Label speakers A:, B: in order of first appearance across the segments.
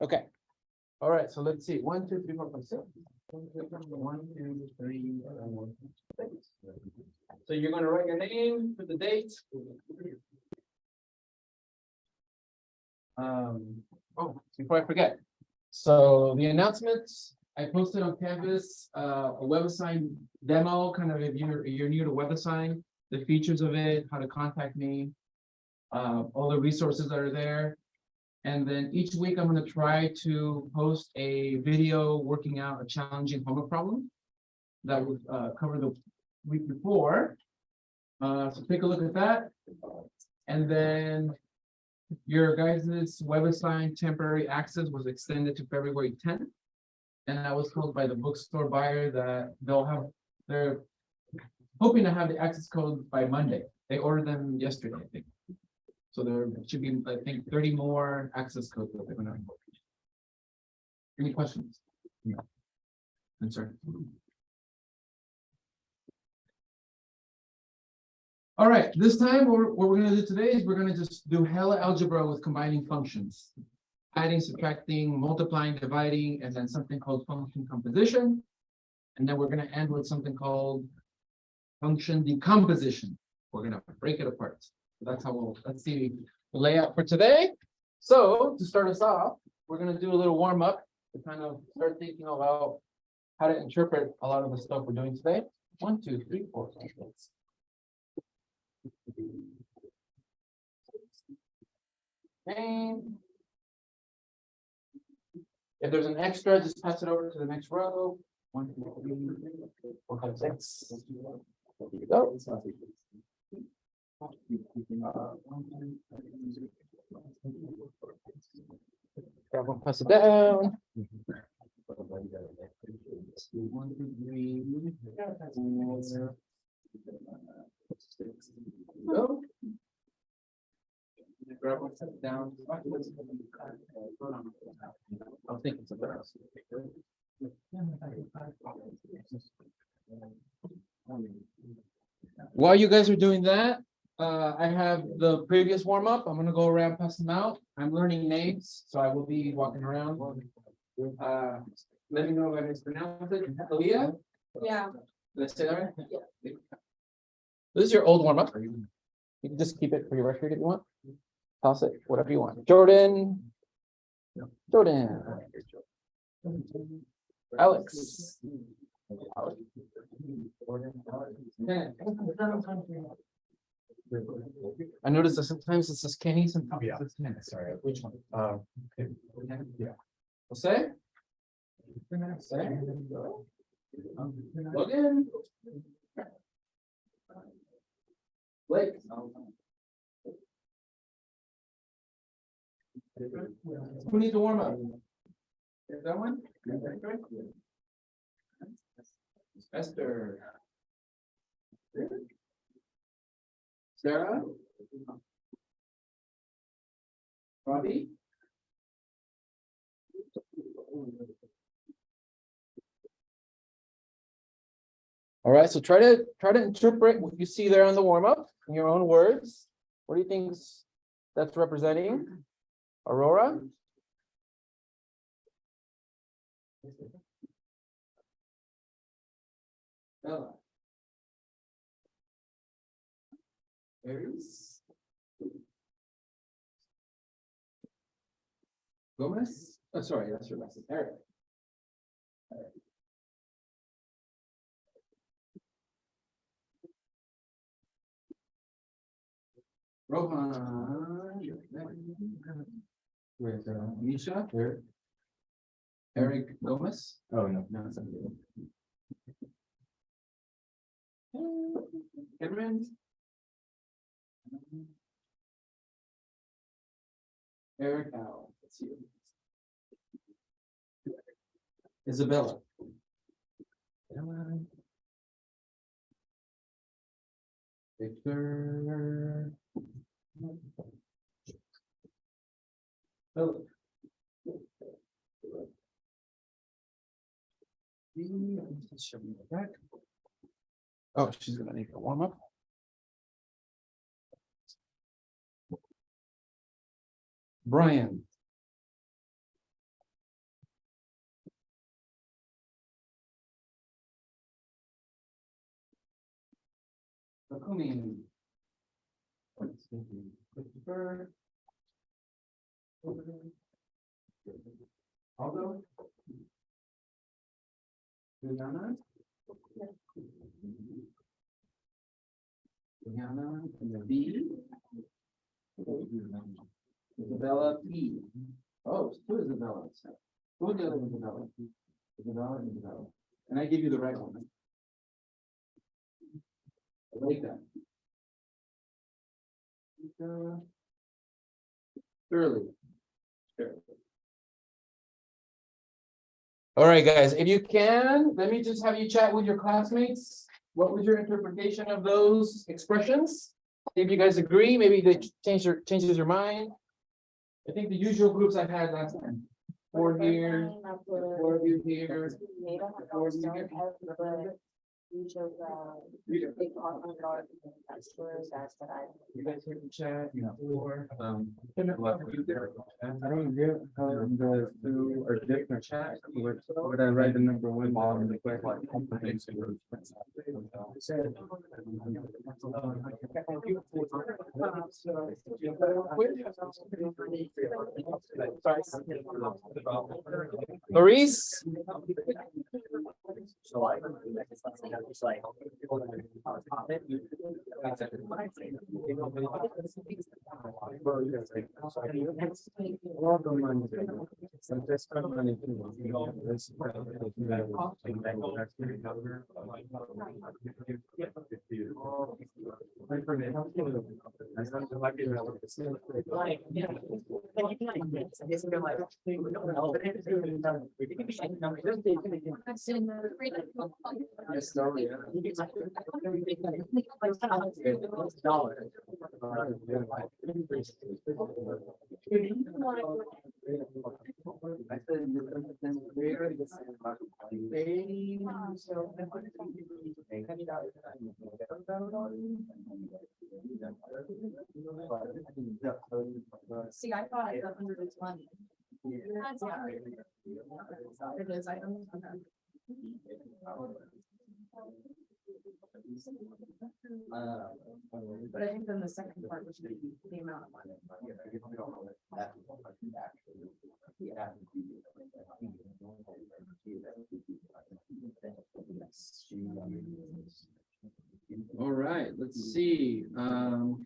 A: Okay. All right, so let's see. 1, 2, 3, 4, 5, 6. 1, 2, 3, 4, 5, 6. So you're gonna write your name for the date. Oh, before I forget. So the announcements, I posted on Canvas, a WebAssign demo, kind of if you're new to WebAssign, the features of it, how to contact me, all the resources that are there. And then each week I'm going to try to post a video working out a challenging homework problem that would cover the week before. So take a look at that. And then your guys' WebAssign temporary access was extended to February 10th. And I was told by the bookstore buyer that they're hoping to have the access code by Monday. They ordered them yesterday, I think. So there should be, I think, 30 more access codes that they're going to import. Any questions? No. I'm sorry. All right, this time what we're going to do today is we're going to just do hella algebra with combining functions. Adding, subtracting, multiplying, dividing, and then something called function composition. And then we're going to end with something called function decomposition. We're going to break it apart. So that's how let's see the layout for today. So to start us off, we're going to do a little warm up to kind of start thinking about how to interpret a lot of the stuff we're doing today. 1, 2, 3, 4, 5, 6. And if there's an extra, just pass it over to the next row. 1, 2, 3, 4, 5, 6. There you go. We'll pass it down. 1, 2, 3, 4, 6. Go. Grab one set down. I'm thinking something else. While you guys are doing that, I have the previous warm up. I'm gonna go around, pass them out. I'm learning names, so I will be walking around. Let me know if I mispronounce it. Aaliyah?
B: Yeah.
A: Did I say that right? Yeah. This is your old warm up. You can just keep it for your record if you want. Toss it, whatever you want. Jordan. Jordan. Alex. I noticed that sometimes it says Kenny, sometimes it says Ken.
C: Sorry.
A: Which one?
C: Okay. Yeah.
A: Jose? Logan? Blake? Who needs a warm up? Is that one? Esther. Sarah? Robbie? All right, so try to interpret what you see there on the warm-up in your own words. What do you think that's representing? Aurora? Bella? Aries? Gomez? Oh, sorry, that's your last name. Eric. Rohan. Where's Misha? Where? Eric Gomez?
C: Oh, no.
A: No, it's not good. Cameron? Eric Al. Let's see. Isabella. Victor. Philip. Oh, she's gonna need a warm up. Brian. Takumi. Christopher. Aldo. Juliana. Juliana and the B. Isabella P. Oh, it's two Isabellas. Who was the other Isabella? Isabella and Isabella. And I give you the right one. I like that. Shirley. All right, guys, if you can, let me just have you chat with your classmates. What was your interpretation of those expressions? If you guys agree, maybe they changes your mind. I think the usual groups I had last time. 4 here, 4 of you here. 4 of you here.
B: You chose, big $100 that's what I.
A: You guys hear the chat, you know, or,
C: I don't get how the two are different. Would I write the number one bottom the quick like comprehensive?
A: Maurice?
D: So like, it's like.
B: See, I thought the 100 was money. That's not right. It is, I don't. But I think then the second part was the amount of money.
A: All right, let's see. All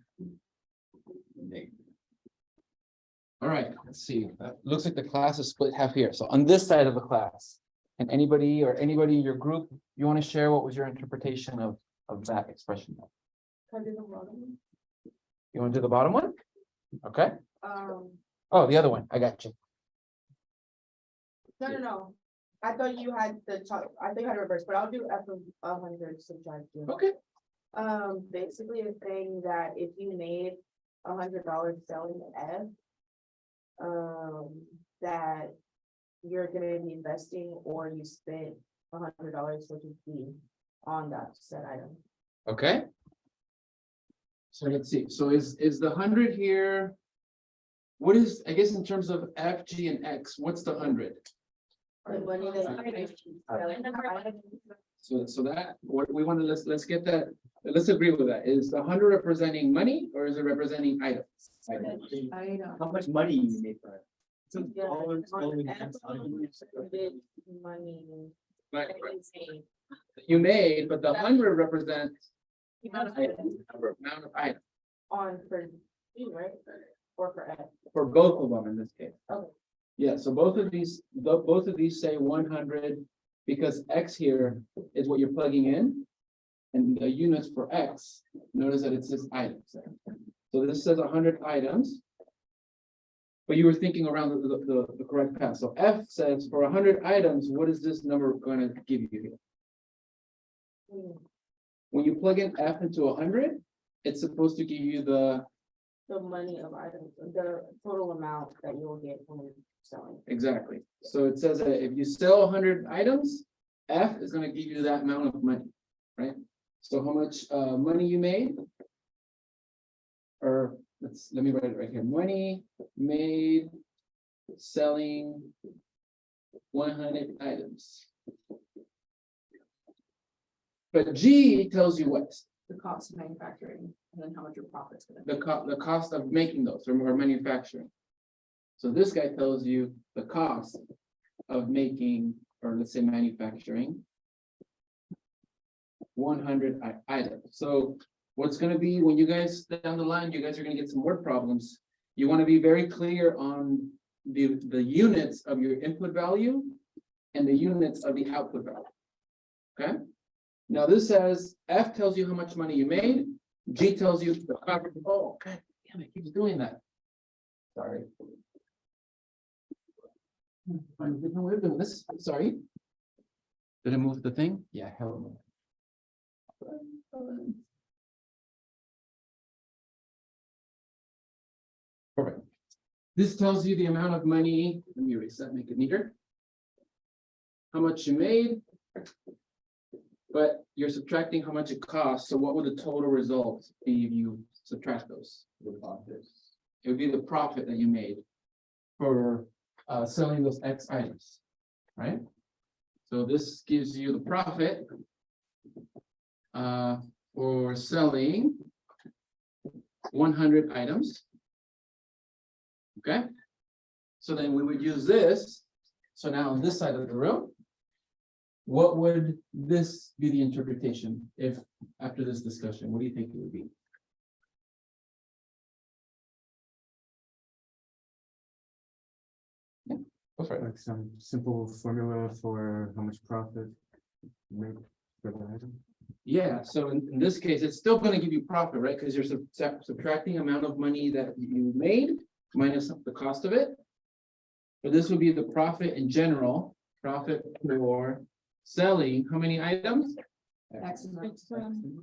A: right, let's see. Looks like the class is split half here. So on this side of the class, and anybody in your group, you want to share what was your interpretation of that expression? You want to do the bottom one? Okay. Oh, the other one. I got you.
E: No. I thought you had the top, I think I had reverse, but I'll do F of 100 subtraction.
A: Okay.
E: Basically it's saying that if you made $100 selling F, that you're gonna be investing or you spent $100, which is B, on that said item.
A: Okay. So let's see. So is the 100 here? What is, I guess, in terms of F, G, and X, what's the 100?
E: The money that
A: So that, what we want to, let's get that, let's agree with that. Is the 100 representing money or is it representing items?
D: How much money you made for it?
E: money.
A: Right, you made, but the 100 represents amount of items
E: On for B, right? Or for F.
A: for both of them in this case.
E: Okay.
A: Yeah, so both of these say 100 because X here is what you're plugging in. And the units for X, notice that it says items. So this says 100 items. But you were thinking around the correct path. So F says for 100 items, what is this number going to give you here? When you plug in F into 100, it's supposed to give you the
E: money of items, the total amount that you will get from selling.
A: exactly. So it says that if you sell 100 items, F is going to give you that amount of money, right? So how much money you made? Or let me write it right here. Money made selling 100 items. But G tells you what?
B: the cost of manufacturing, and then how much your profit's gonna
A: the
B: be.
A: the cost of making those or manufacturing. So this guy tells you the cost of making, or let's say manufacturing 100 items. So what's gonna be, when you guys down the line, you guys are gonna get some word problems. You wanna be very clear on the units of your input value and the units of the output value. Okay? Now this says, F tells you how much money you made, G tells you the profit. Oh, God damn, it keeps doing that. Sorry. Find a different way of doing this, sorry. Did I move the thing? Yeah, hell no. Perfect. This tells you the amount of money, let me erase that, make it neater. How much you made. But you're subtracting how much it costs, so what would the total result be if you subtract those? It would be the profit that you made for selling those X items, right? So this gives you the profit for selling 100 items. Okay, so then we would use this. So now on this side of the room, what would this be the interpretation if after this discussion? What do you think it would be? Yeah, go for it.
C: Like some simple formula for how much profit you make for the item.
A: Yeah, so in this case, it's still going to give you profit, right? Because you're subtracting amount of money that you made minus the cost of it. But this would be the profit in general, profit for selling how many items?
B: X amount.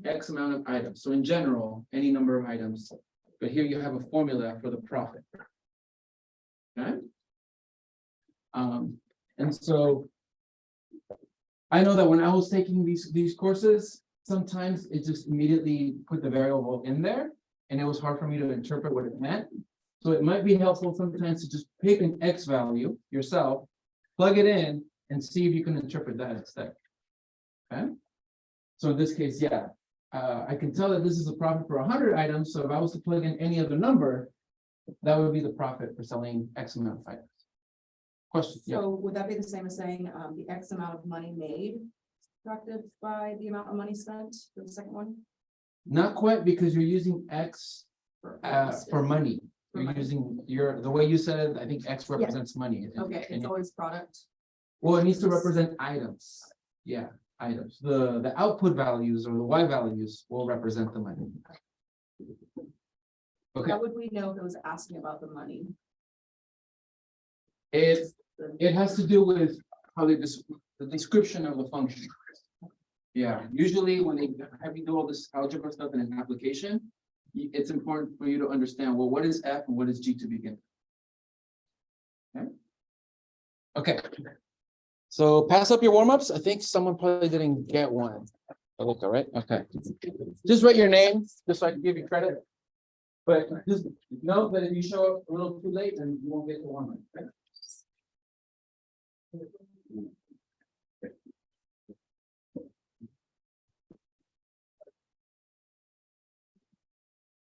A: X amount of items. So in general, any number of items. But here you have a formula for the profit. Okay. And so I know that when I was taking these courses, sometimes it just immediately put the variable in there and it was hard for me to interpret what it meant. So it might be helpful sometimes to just pick an X value yourself, plug it in and see if you can interpret that instead. Okay. So in this case, yeah, I can tell that this is a profit for 100 items. So if I was to plug in any other number, that would be the profit for selling X amount of items. Question? Yeah.
B: So would that be the same as saying, the X amount of money made subtracted by the amount of money spent for the second one?
A: Not quite, because you're using X for money.
B: For
A: You're
B: money.
A: using the way you said it, I think X represents money.
B: Okay,
A: And
B: it's always product.
A: well, it needs to represent items. Yeah, items. The output values or the Y values will represent the money. Okay,
B: How would we know if it was asking about the money?
A: it has to do with how the description of the function. Yeah, usually when they have you do all this algebra stuff in an application, it's important for you to understand, well, what is F and what is G to begin? Okay. So pass up your warm-ups. I think someone probably didn't get one. All right, okay. Just write your name, just so I can give you credit. But just note that if you show up a little too late, then you won't get the warm-up.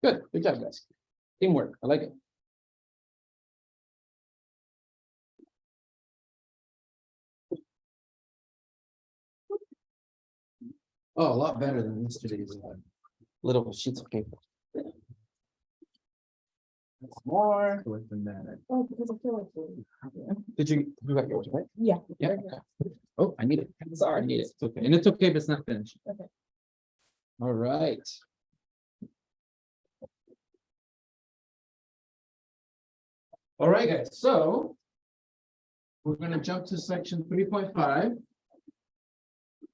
A: Okay? Good job, guys. Teamwork, I like it. Oh, a lot better than yesterday's little sheets of paper. More.
C: Less than that.
E: Oh, because I feel like.
A: Did you got yours, right?
E: Yeah.
A: Yeah. Okay. Oh, I need it. Sorry, I need it. It's okay. And it's okay if it's not finished.
E: Okay.
A: All right. All right, guys, so we're gonna jump to section 3.5.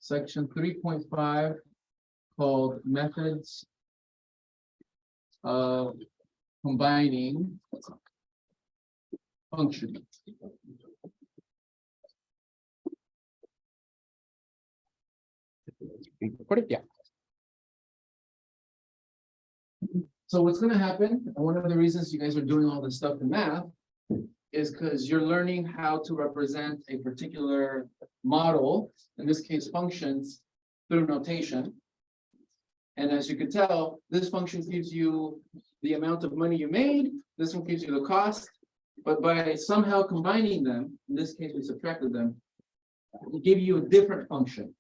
A: Section 3.5 called methods of combining functions. Recorded? Yeah. So what's gonna happen, and one of the reasons you guys are doing all this stuff in math is because you're learning how to represent a particular model, in this case functions, through notation. And as you can tell, this function gives you the amount of money you made, this one gives you the cost. But by somehow combining them, in this case, we subtracted them, it give you a different function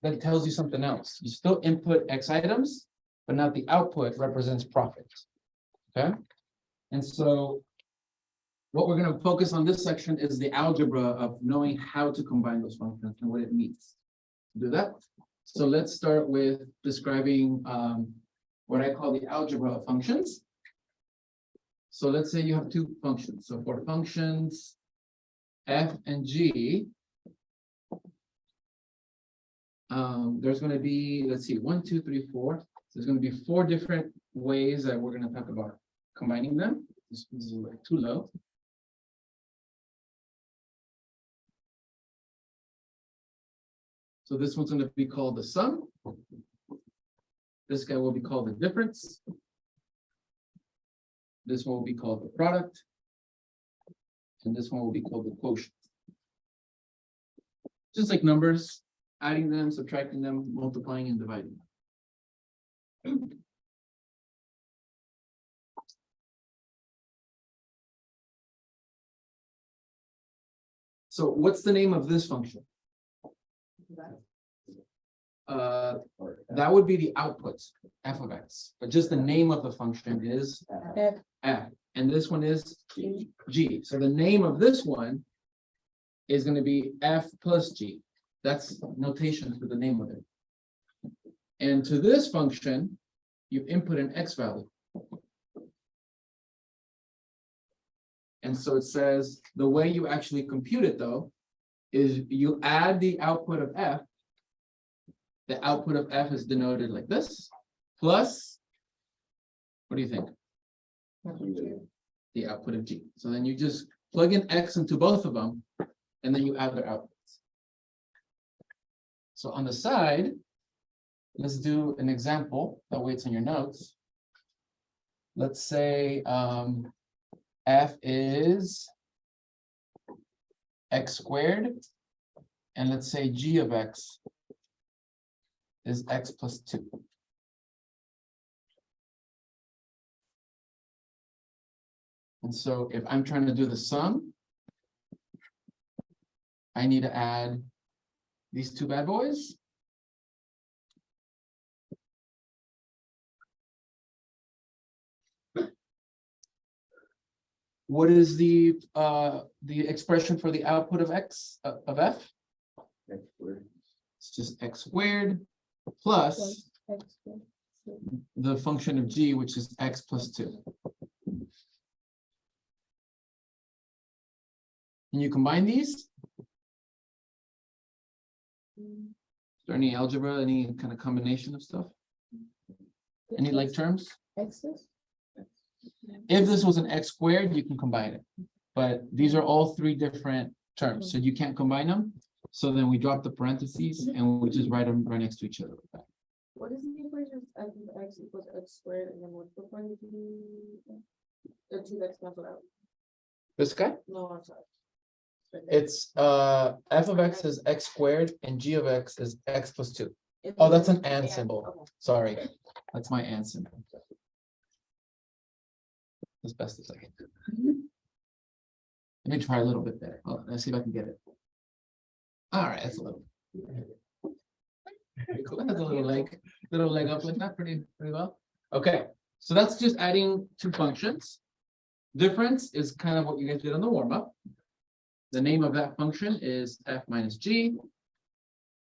A: that tells you something else. You still input X items, but now the output represents profit. Okay? And so what we're going to focus on this section is the algebra of knowing how to combine those functions and what it means to do that. So let's start with describing what I call the algebra of functions. So let's say you have two functions. So for functions f and g, there's going to be, let's see, 1, 2, 3, 4. There's going to be 4 different ways that we're going to talk about combining them. This is like too low. So this one's going to be called the sum. This guy will be called the difference. This one will be called the product. And this one will be called the quotient. Just like numbers, adding them, subtracting them, multiplying and dividing. So what's the name of this function? That would be the output, f of x, but just the name of the function is f, and this one is g. So the name of this one is going to be f plus g. That's notation for the name of it. And to this function, you input an x value. And so it says the way you actually compute it, though, is you add the output of f. The output of f is denoted like this, plus, what do you think? The output of g. So then you just plug in x into both of them, and then you add their outputs. So on the side, let's do an example. That way it's in your notes. Let's say f is x squared, and let's say g of x is x plus 2. And so if I'm trying to do the sum, I need to add these two bad boys. What is the expression for the output of x of f? It's just x squared plus the function of g, which is x plus 2. Can you combine these? Is there any algebra, any kind of combination of stuff? Any like terms? If this was an x squared, you can combine it. But these are all 3 different terms, so you can't combine them. So then we drop the parentheses and we just write them right next to each other like that.
E: What is the equation of x equals x squared and then what's the point of the 2x cancel out?
A: This guy?
E: No, I'm sorry.
A: It's f of x is x squared and g of x is x plus 2. Oh, that's an and symbol.
E: Okay.
A: Sorry, that's my and symbol. As best as I can do. Let me try a little bit better. Oh, let's see if I can get it. All right, that's a little. Cool. That's a little leg up like that, pretty well. Okay, so that's just adding 2 functions. Difference is kind of what you guys did on the warm-up. The name of that function is f minus g.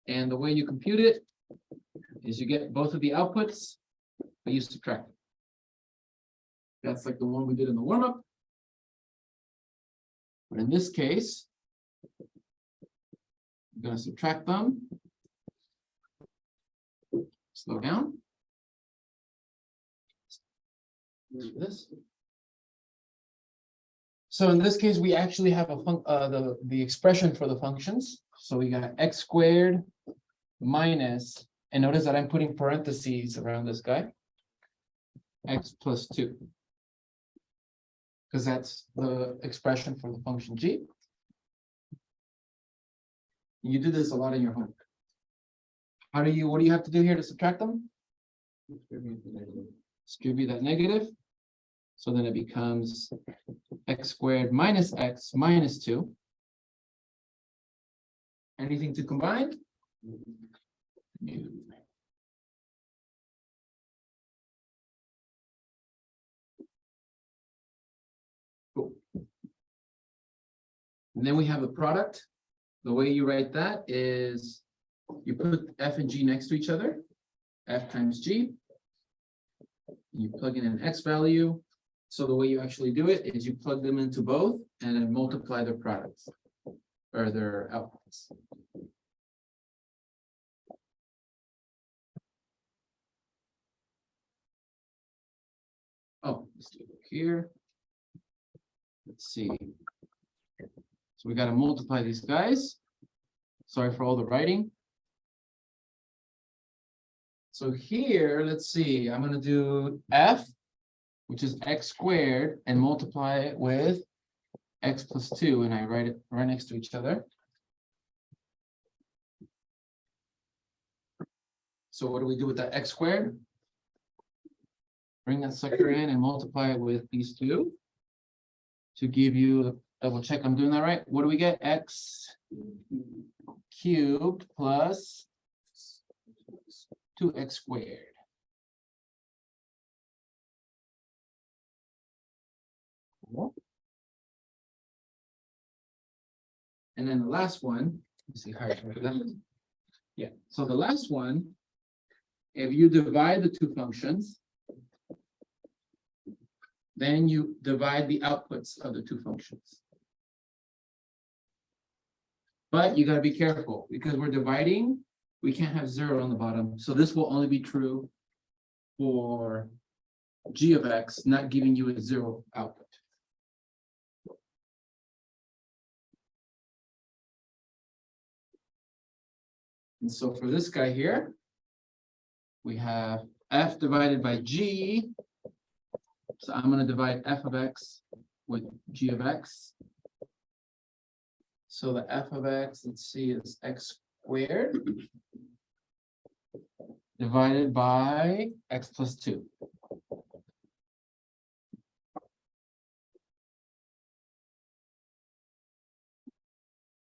A: And the way you compute it is you get both of the outputs, but you subtract it. That's like the one we did in the warm-up. But in this case, I'm going to subtract them. Slow down. Do this. So in this case, we actually have the expression for the functions. So we got x squared minus, and notice that I'm putting parentheses around this guy, x plus 2. Because that's the expression for the function g. You do this a lot in your homework. What do you have to do here to subtract them? Distribute that negative. So then it becomes x squared minus x minus 2. Anything to combine? No. Cool. And then we have a product. The way you write that is you put f and g next to each other, f times g. You plug in an x value. So the way you actually do it is you plug them into both and then multiply their products or their outputs. Oh, let's do it here. Let's see. So we got to multiply these guys. Sorry for all the writing. So here, let's see, I'm going to do f, which is x squared, and multiply it with x plus 2, and I write it right next to each other. So what do we do with that x squared? Bring that sucker in and multiply it with these two to give you, double check I'm doing that right. What do we get? X cubed plus 2x squared. Cool. And then the last one, let's see how I write that. Yeah, so the last one, if you divide the two functions, then you divide the outputs of the two functions. But you got to be careful because we're dividing, we can't have 0 on the bottom. So this will only be true for g of x, not giving you a 0 output. And so for this guy here, we have f divided by g. So I'm going to divide f of x with g of x. So the f of x, let's see, is x squared divided by x plus 2.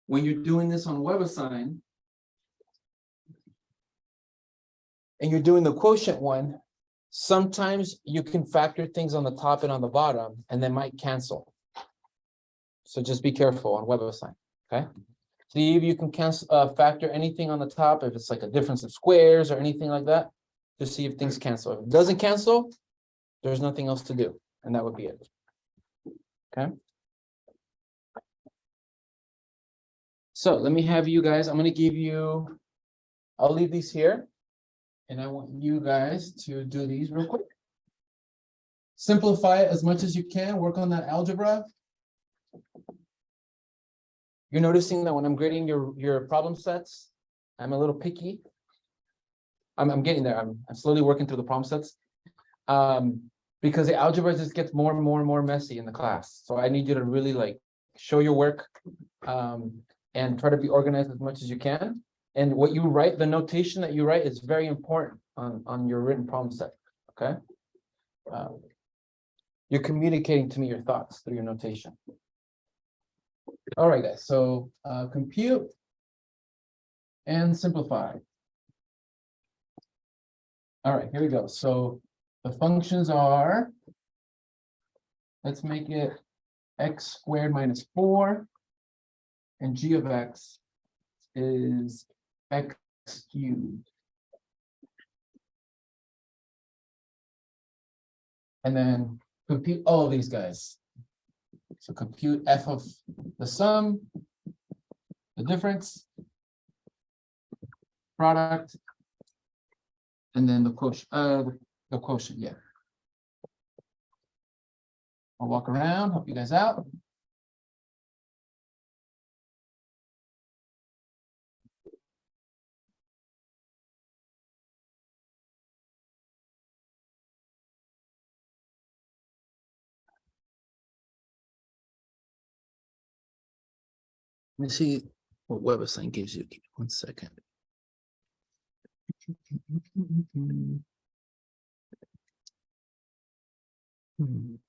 A: When you're doing this on WebAssign, and you're doing the quotient one, sometimes you can factor things on the top and on the bottom, and they might cancel. So just be careful on WebAssign, okay? See if you can cancel, factor anything on the top, if it's like a difference of squares or anything like that, to see if things cancel. If it doesn't cancel, there's nothing else to do, and that would be it. Okay? So let me have you guys, I'm going to give you, I'll leave these here. And I want you guys to do these real quick. Simplify it as much as you can. Work on that algebra. You're noticing that when I'm grading your problem sets, I'm a little picky. I'm getting there. I'm slowly working through the problem sets. Because the algebra just gets more and more and more messy in the class. So I need you to really like show your work and try to be organized as much as you can. And what you write, the notation that you write is very important on your written problem set, okay? You're communicating to me your thoughts through your notation. All right, guys, so compute and simplify. All right, here we go. So the functions are, let's make it x squared minus 4, and g of x is x cubed. And then compute all of these guys. So compute f of the sum, the difference, product, and then the quotient, yeah. I'll walk around, help you guys out. Let me see what WebAssign gives you. Give me 1 second.
F: Let's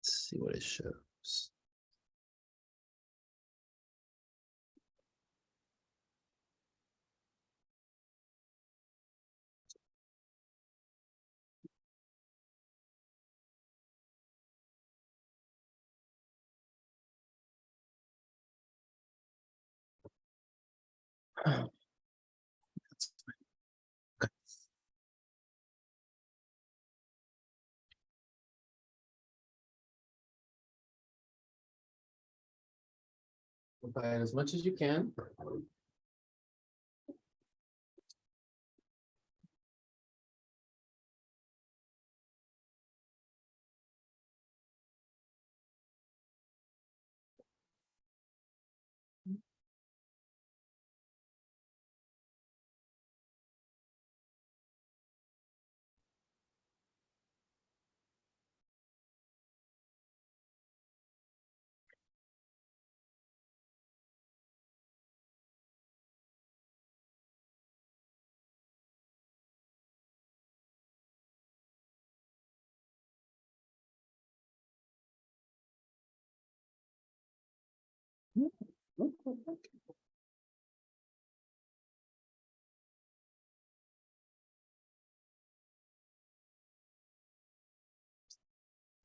F: see what it shows.
A: Buy as much as you can.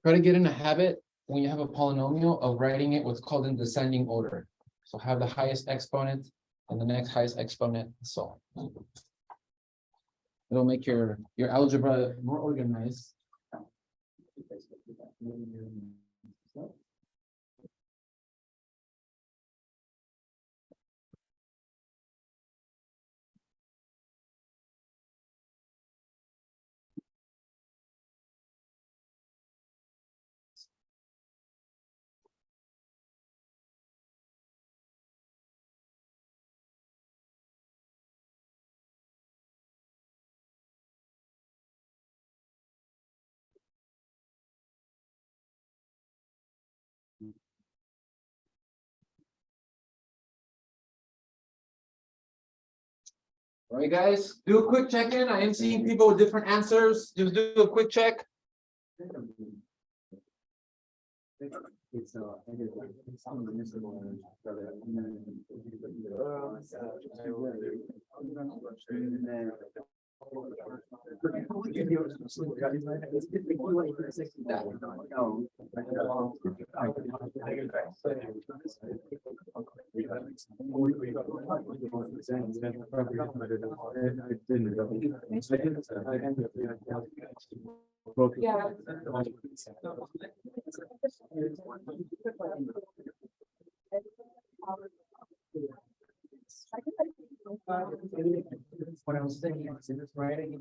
A: Try to get in a habit when you have a polynomial of writing it what's called in descending order. So have the highest exponent and the next highest exponent, so on. It'll make your algebra more organized. All right, guys, do a quick check-in. I am seeing people with different answers. Just do a quick check. What I was thinking is in this writing.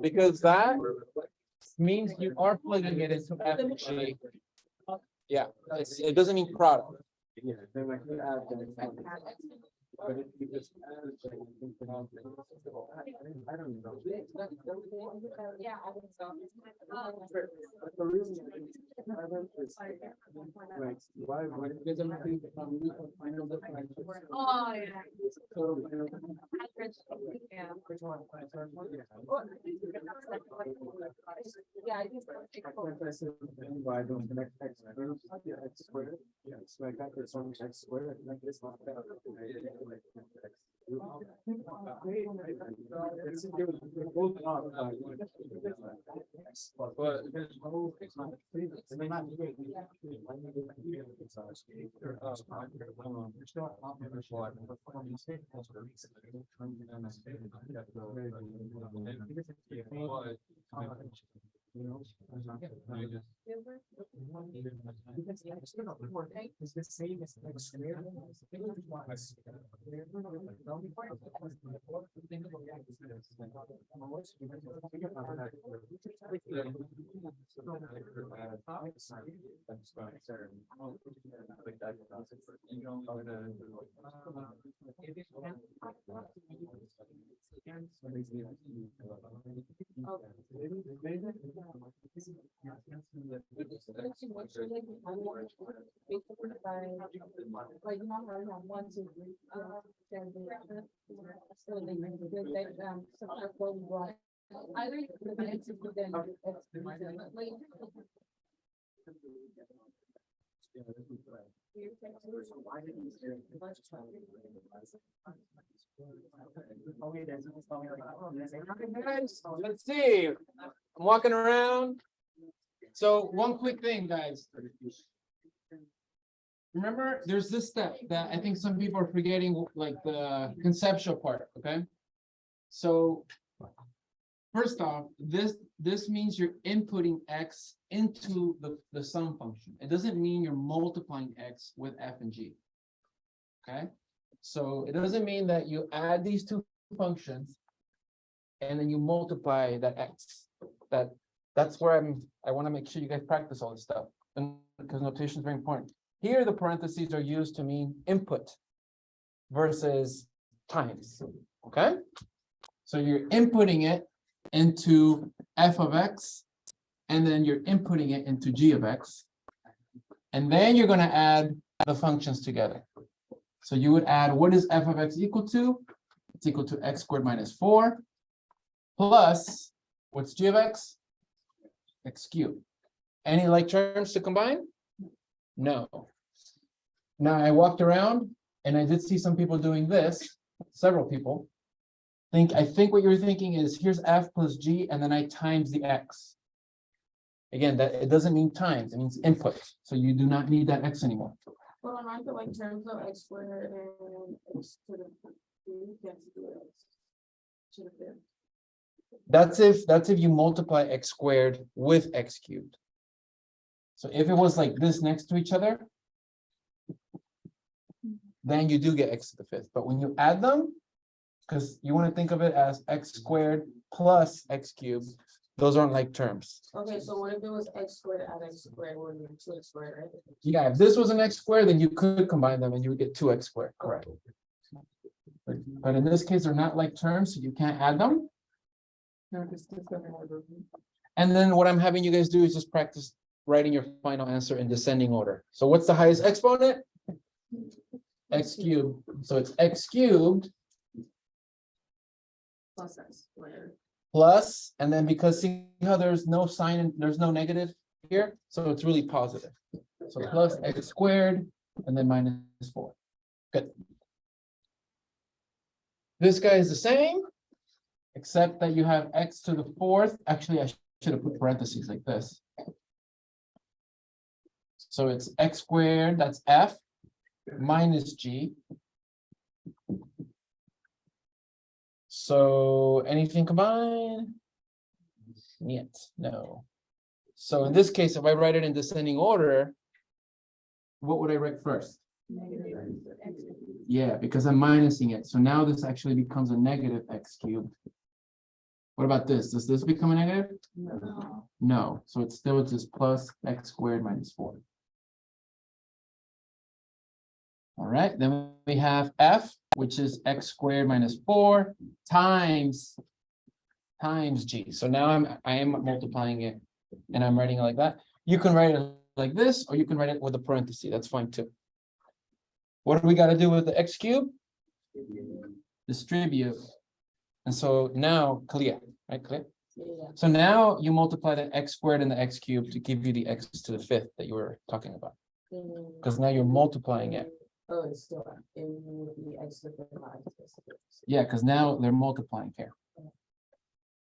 A: Because that means you are plugging it into FG. Yeah, it doesn't mean product. Yeah, then I could add but if you just I don't know.
B: Yeah, I think so.
C: But the reason I went is, like, why does it matter if final differential?
B: Oh, yeah. Yeah. Yeah, I think so.
C: Why don't the next x squared? Yeah, so I got this one x squared, like this one. Is the same as like square?
E: Like, you know, how you have 1, 2, 3, 4, 5, 6, 7, 8. So they, sometimes go wrong. Either you put it into then
A: Guys, let's see. I'm walking around. So one quick thing, guys. Remember, there's this step that I think some people are forgetting, like the conceptual part, okay? So first off, this means you're inputting x into the sum function. It doesn't mean you're multiplying x with f and g. Okay, so it doesn't mean that you add these two functions and then you multiply that x. That's where I want to make sure you guys practice all this stuff, and because notation is very important. Here, the parentheses are used to mean input versus times. Okay, so you're inputting it into f of x, and then you're inputting it into g of x, and then you're going to add the functions together. So you would add, what is f of x equal to? It's equal to x squared minus 4 plus, what's g of x? X cubed. Any like terms to combine? No. Now I walked around and I did see some people doing this, several people. I think what you're thinking is, here's f plus g, and then I times the x. Again, that it doesn't mean times, it means input. So you do not need that x anymore.
E: Well, aren't the like terms of x squared and x to the you can't do it to the fifth.
A: That's if you multiply x squared with x cubed. So if it was like this next to each other, then you do get x to the fifth. But when you add them, because you want to think of it as x squared plus x cubed, those aren't like terms.
E: Okay, so what if it was x squared add x squared, would be 2x squared, right?
A: Yeah, if this was an x squared, then you could combine them and you would get 2x squared, correct? But in this case, they're not like terms, so you can't add them. And then what I'm having you guys do is just practice writing your final answer in descending order. So what's the highest exponent? X cubed. So it's x cubed
E: Plus x squared.
A: plus, and then because see how there's no sign and there's no negative here, so it's really positive. So plus x squared and then minus 4. Good. This guy is the same, except that you have x to the 4th. Actually, I should have put parentheses like this. So it's x squared, that's f, minus g. So anything combined? Yet, no. So in this case, if I write it in descending order, what would I write first? Yeah, because I'm minusing it. So now this actually becomes a negative x cubed. What about this? Does this become a negative?
E: No.
A: No. So it's still just plus x squared minus 4. All right, then we have f, which is x squared minus 4 times g. So now I am multiplying it and I'm writing it like that. You can write it like this, or you can write it with a parenthesis. That's fine too. What do we got to do with the x cubed? Distribute. And so now clear, right? Clear.
E: Yeah.
A: So now you multiply the x squared and the x cubed to give you the x to the 5th that you were talking about. Because now you're multiplying it.
E: Oh, it's still, it would be x to the 5th.
A: Yeah, because now they're multiplying here.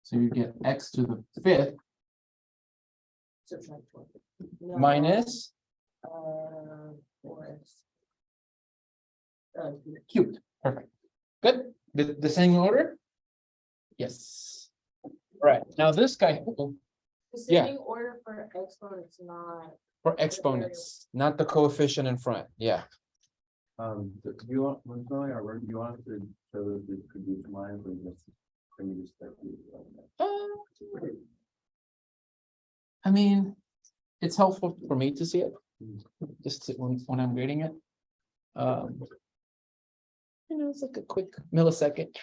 A: So you get x to the 5th
E: Subtract 20. No,
A: minus
E: 4x.
A: cubed. Perfect. Good. The same order? Yes. All right. Now this guy, Yeah.
B: Descending order for exponents, not.
A: For exponents, not the coefficient in front, yeah.
C: Do you want, when filling our work, do you want us to show that this could be lines or just? Can you just like?
A: I mean, it's helpful for me to see it, just when I'm reading it. It's like a quick millisecond.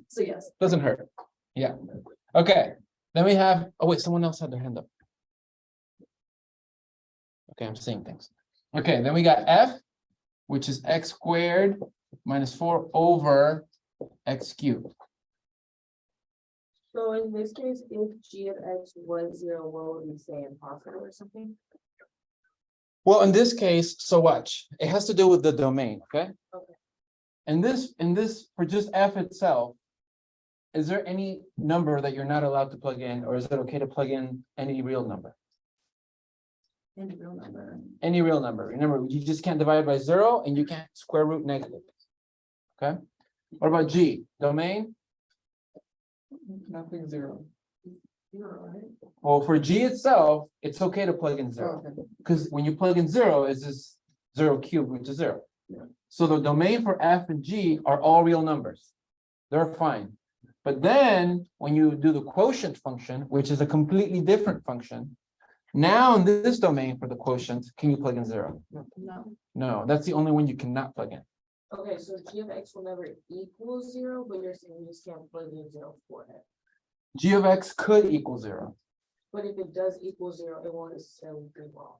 B: So yes.
A: Doesn't hurt. Yeah. Okay. Then we have, oh wait, someone else had their hand up. Okay, I'm seeing things. Okay, then we got F, which is x squared minus 4 over x cubed.
B: So in this case, if g of x was 0, what would we say, impossible or something?
A: Well, in this case, so watch, it has to do with the domain, okay?
B: Okay.
A: In this, for just F itself, is there any number that you're not allowed to plug in, or is it okay to plug in any real number?
B: Any real number.
A: Any real number. Remember, you just can't divide by 0 and you can't square root negative. Okay? What about G? Domain?
C: Nothing zero.
A: Well, for G itself, it's okay to plug in 0. Because when you plug in 0, it's just 0 cubed, which is 0.
C: Yeah.
A: So the domain for F and G are all real numbers. They're fine. But then when you do the quotient function, which is a completely different function, now in this domain for the quotient, can you plug in 0?
B: No.
A: No, that's the only one you cannot plug in.
B: Okay, so g of x will never equal 0, but you're saying you just can't plug in 0 for it.
A: G of x could equal 0.
B: But if it does equal 0, it won't necessarily be wrong.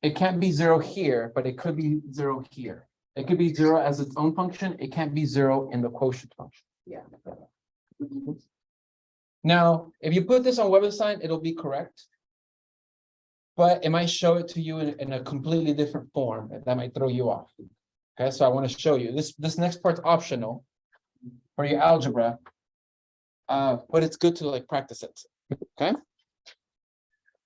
A: It can't be 0 here, but it could be 0 here. It could be 0 as its own function. It can't be 0 in the quotient function.
B: Yeah.
A: Now, if you put this on WebAssign, it'll be correct. But it might show it to you in a completely different form. That might throw you off. Okay, so I want to show you. This next part's optional for your algebra. But it's good to like practice it. Okay.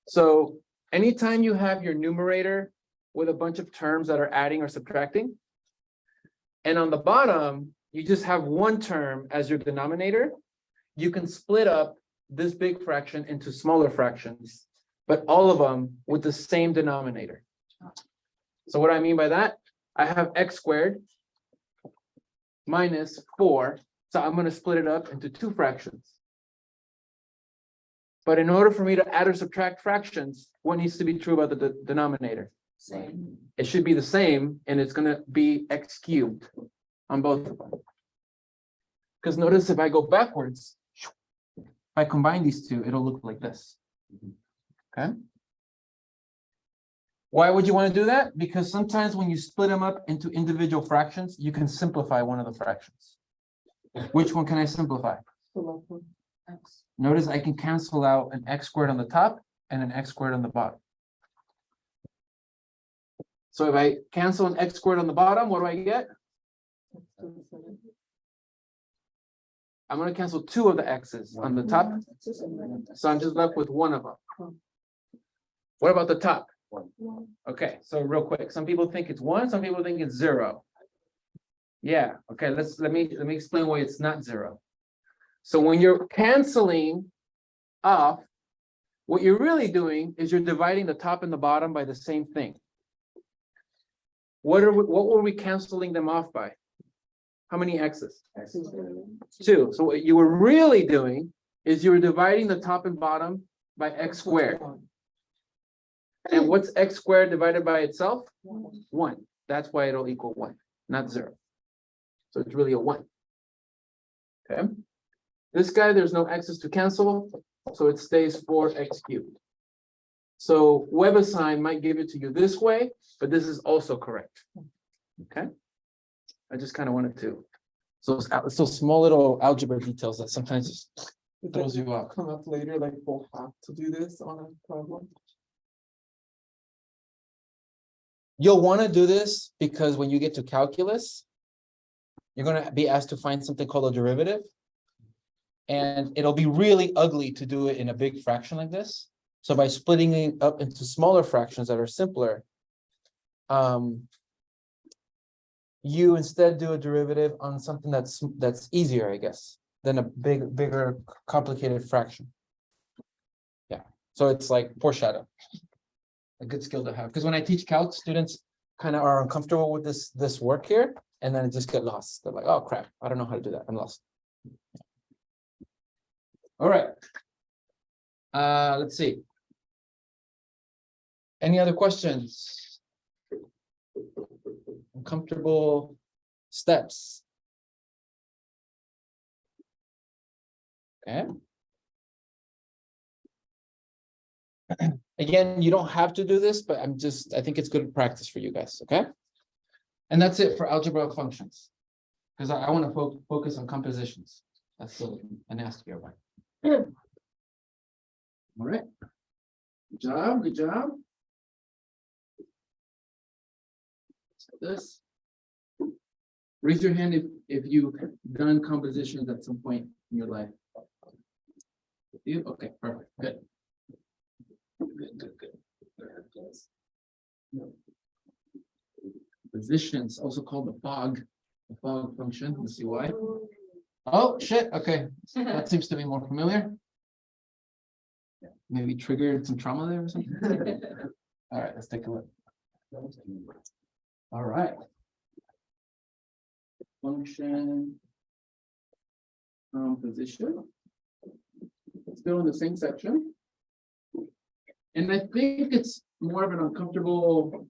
A: So anytime you have your numerator with a bunch of terms that are adding or subtracting, and on the bottom, you just have one term as your denominator, you can split up this big fraction into smaller fractions, but all of them with the same denominator. So what I mean by that, I have x squared minus 4. So I'm going to split it up into 2 fractions. But in order for me to add or subtract fractions, what needs to be true about the denominator?
B: Same.
A: It should be the same, and it's going to be x cubed on both of them. Because notice if I go backwards, if I combine these two, it'll look like this. Okay. Why would you want to do that? Because sometimes when you split them up into individual fractions, you can simplify one of the fractions. Which one can I simplify? Notice I can cancel out an x squared on the top and an x squared on the bottom. So if I cancel an x squared on the bottom, what do I get? I'm going to cancel 2 of the x's on the top. So I'm just left with 1 of them. What about the top? Okay, so real quick, some people think it's 1, some people think it's 0. Yeah, okay, let me explain why it's not 0. So when you're canceling off, what you're really doing is you're dividing the top and the bottom by the same thing. What were we canceling them off by? How many x's? 2. So what you were really doing is you were dividing the top and bottom by x squared. And what's x squared divided by itself? 1. That's why it'll equal 1, not 0. So it's really a 1. Okay. This guy, there's no x's to cancel, so it stays 4x cubed. So WebAssign might give it to you this way, but this is also correct. Okay. I just kind of wanted to. So it's those small little algebra details that sometimes just throws you off.
C: Come up later, like we'll have to do this on a problem.
A: You'll want to do this because when you get to calculus, you're going to be asked to find something called a derivative. And it'll be really ugly to do it in a big fraction like this. So by splitting it up into smaller fractions that are simpler, you instead do a derivative on something that's easier, I guess, than a bigger, complicated fraction. So it's like foreshadow. A good skill to have, because when I teach calc, students kind of are uncomfortable with this work here, and then it just get lost. They're like, oh crap, I don't know how to do that. I'm lost. All right. Let's see. Any other questions? Uncomfortable steps. Okay. Again, you don't have to do this, but I think it's good practice for you guys, okay? And that's it for algebra functions. Because I want to focus on compositions. That's still a nasty one. All right. Good job, good job. So this. Raise your hand if you've done compositions at some point in your life. You? Okay, perfect, good. Good. Positions, also called the fog function. Let's see why. Oh, shit, okay. That seems to be more familiar. Maybe triggered some trauma there or something. All right, let's take a look. All right. Function. Composition. Still in the same section. And I think it's more of an uncomfortable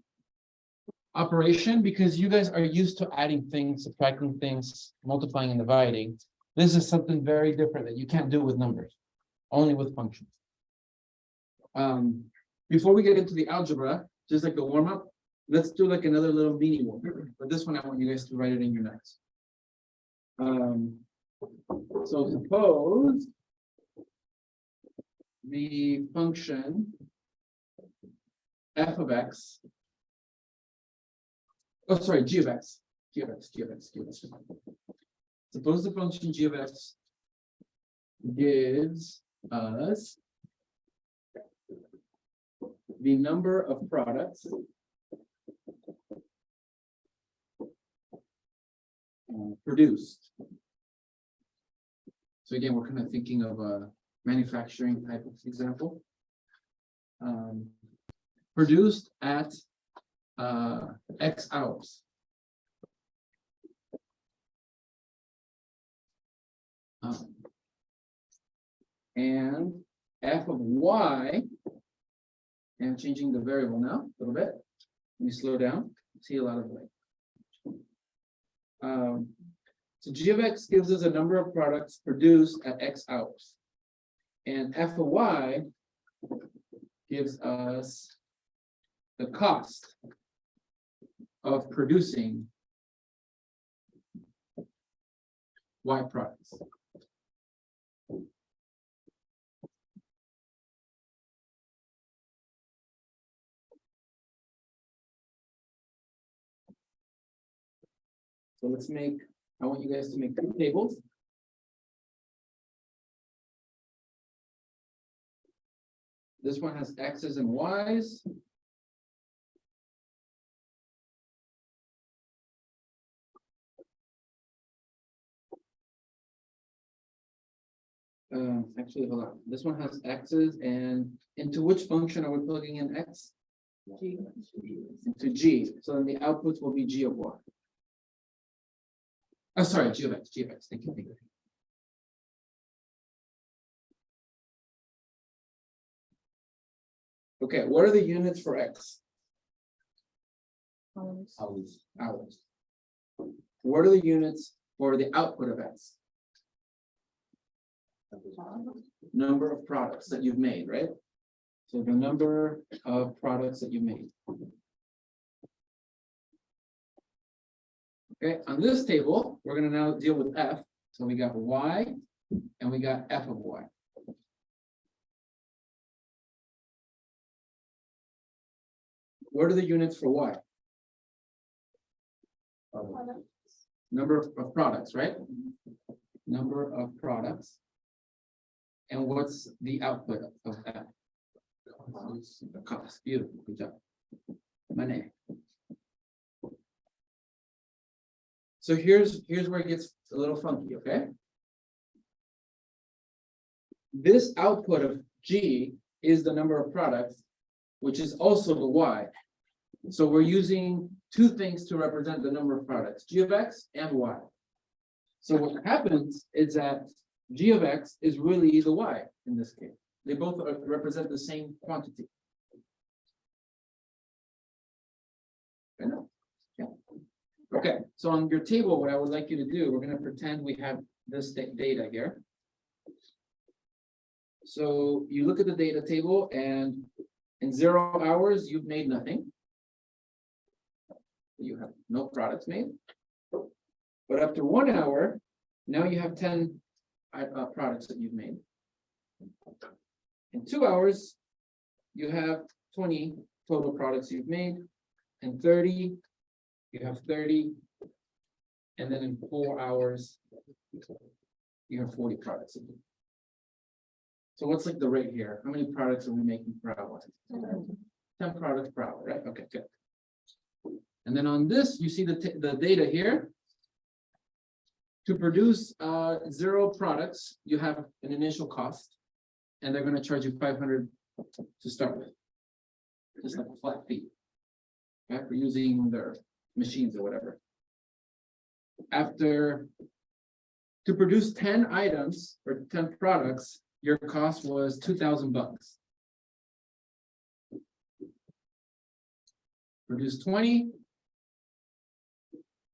A: operation because you guys are used to adding things, subtracting things, multiplying and dividing. This is something very different that you can't do with numbers, only with functions. Before we get into the algebra, just like a warm-up, let's do like another little mini one. But this one, I want you guys to write it in your notes. So suppose the function f of x, oh, sorry, g of x. Suppose the function g of x gives us the number of products produced. So again, we're kind of thinking of a manufacturing type of example. Produced at X hours. And f of y, and changing the variable now a little bit. Let me slow down. See a lot of like. So g of x gives us a number of products produced at X hours. And f of y gives us the cost of producing Y products. So let's make, I want you guys to make two tables. This one has X's and Y's. Actually, hold on. This one has X's, and into which function are we plugging in X?
E: G.
A: Into G. So then the outputs will be G of Y. Oh, sorry, G of X. Thank you. Okay, what are the units for X? Hours. What are the units for the output of X? Number of products that you've made, right? So the number of products that you made. Okay, on this table, we're going to now deal with F. So we got Y and we got F of Y. What are the units for Y? Number of products, right? Number of products. And what's the output of F? The cost. Beautiful, good job. Money. So here's where it gets a little funky, okay? This output of G is the number of products, which is also the y. So we're using two things to represent the number of products, g of x and y. So what happens is that g of x is really the y in this case. They both represent the same quantity. I know. Yeah. Okay, so on your table, what I would like you to do, we're going to pretend we have this data here. So you look at the data table, and in 0 hours, you've made nothing. You have no products made. But after 1 hour, now you have 10 products that you've made. In 2 hours, you have 20 total products you've made. In 30, you have 30. And then in 4 hours, you have 40 products. So what's like the rate here? How many products are we making per hour? 10 products per hour, right? Okay, good. And then on this, you see the data here. To produce 0 products, you have an initial cost, and they're going to charge you 500 to start with, just like a flat fee, okay, for using their machines or whatever. To produce 10 items or 10 products, your cost was $2,000. Produce 20.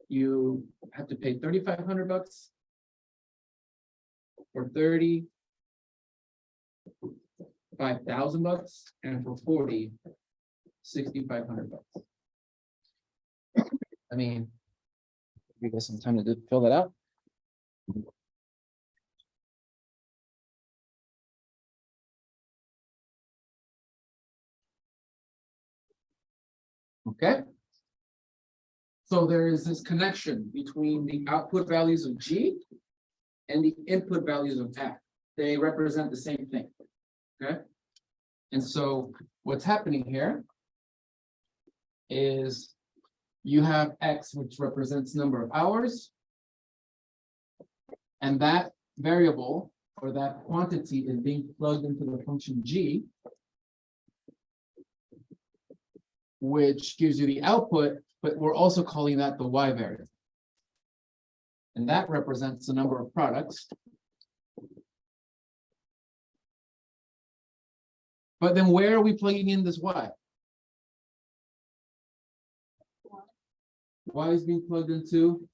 A: You have to pay $3,500 for 30, $5,000, and for 40, $6,500. I mean, give us some time to fill that out. Okay. So there is this connection between the output values of G and the input values of F. They represent the same thing, okay? And so what's happening here is you have X, which represents number of hours, and that variable or that quantity is being plugged into the function G, which gives you the output, but we're also calling that the Y variable. And that represents the number of products. But then where are we plugging in this Y? Y is being plugged into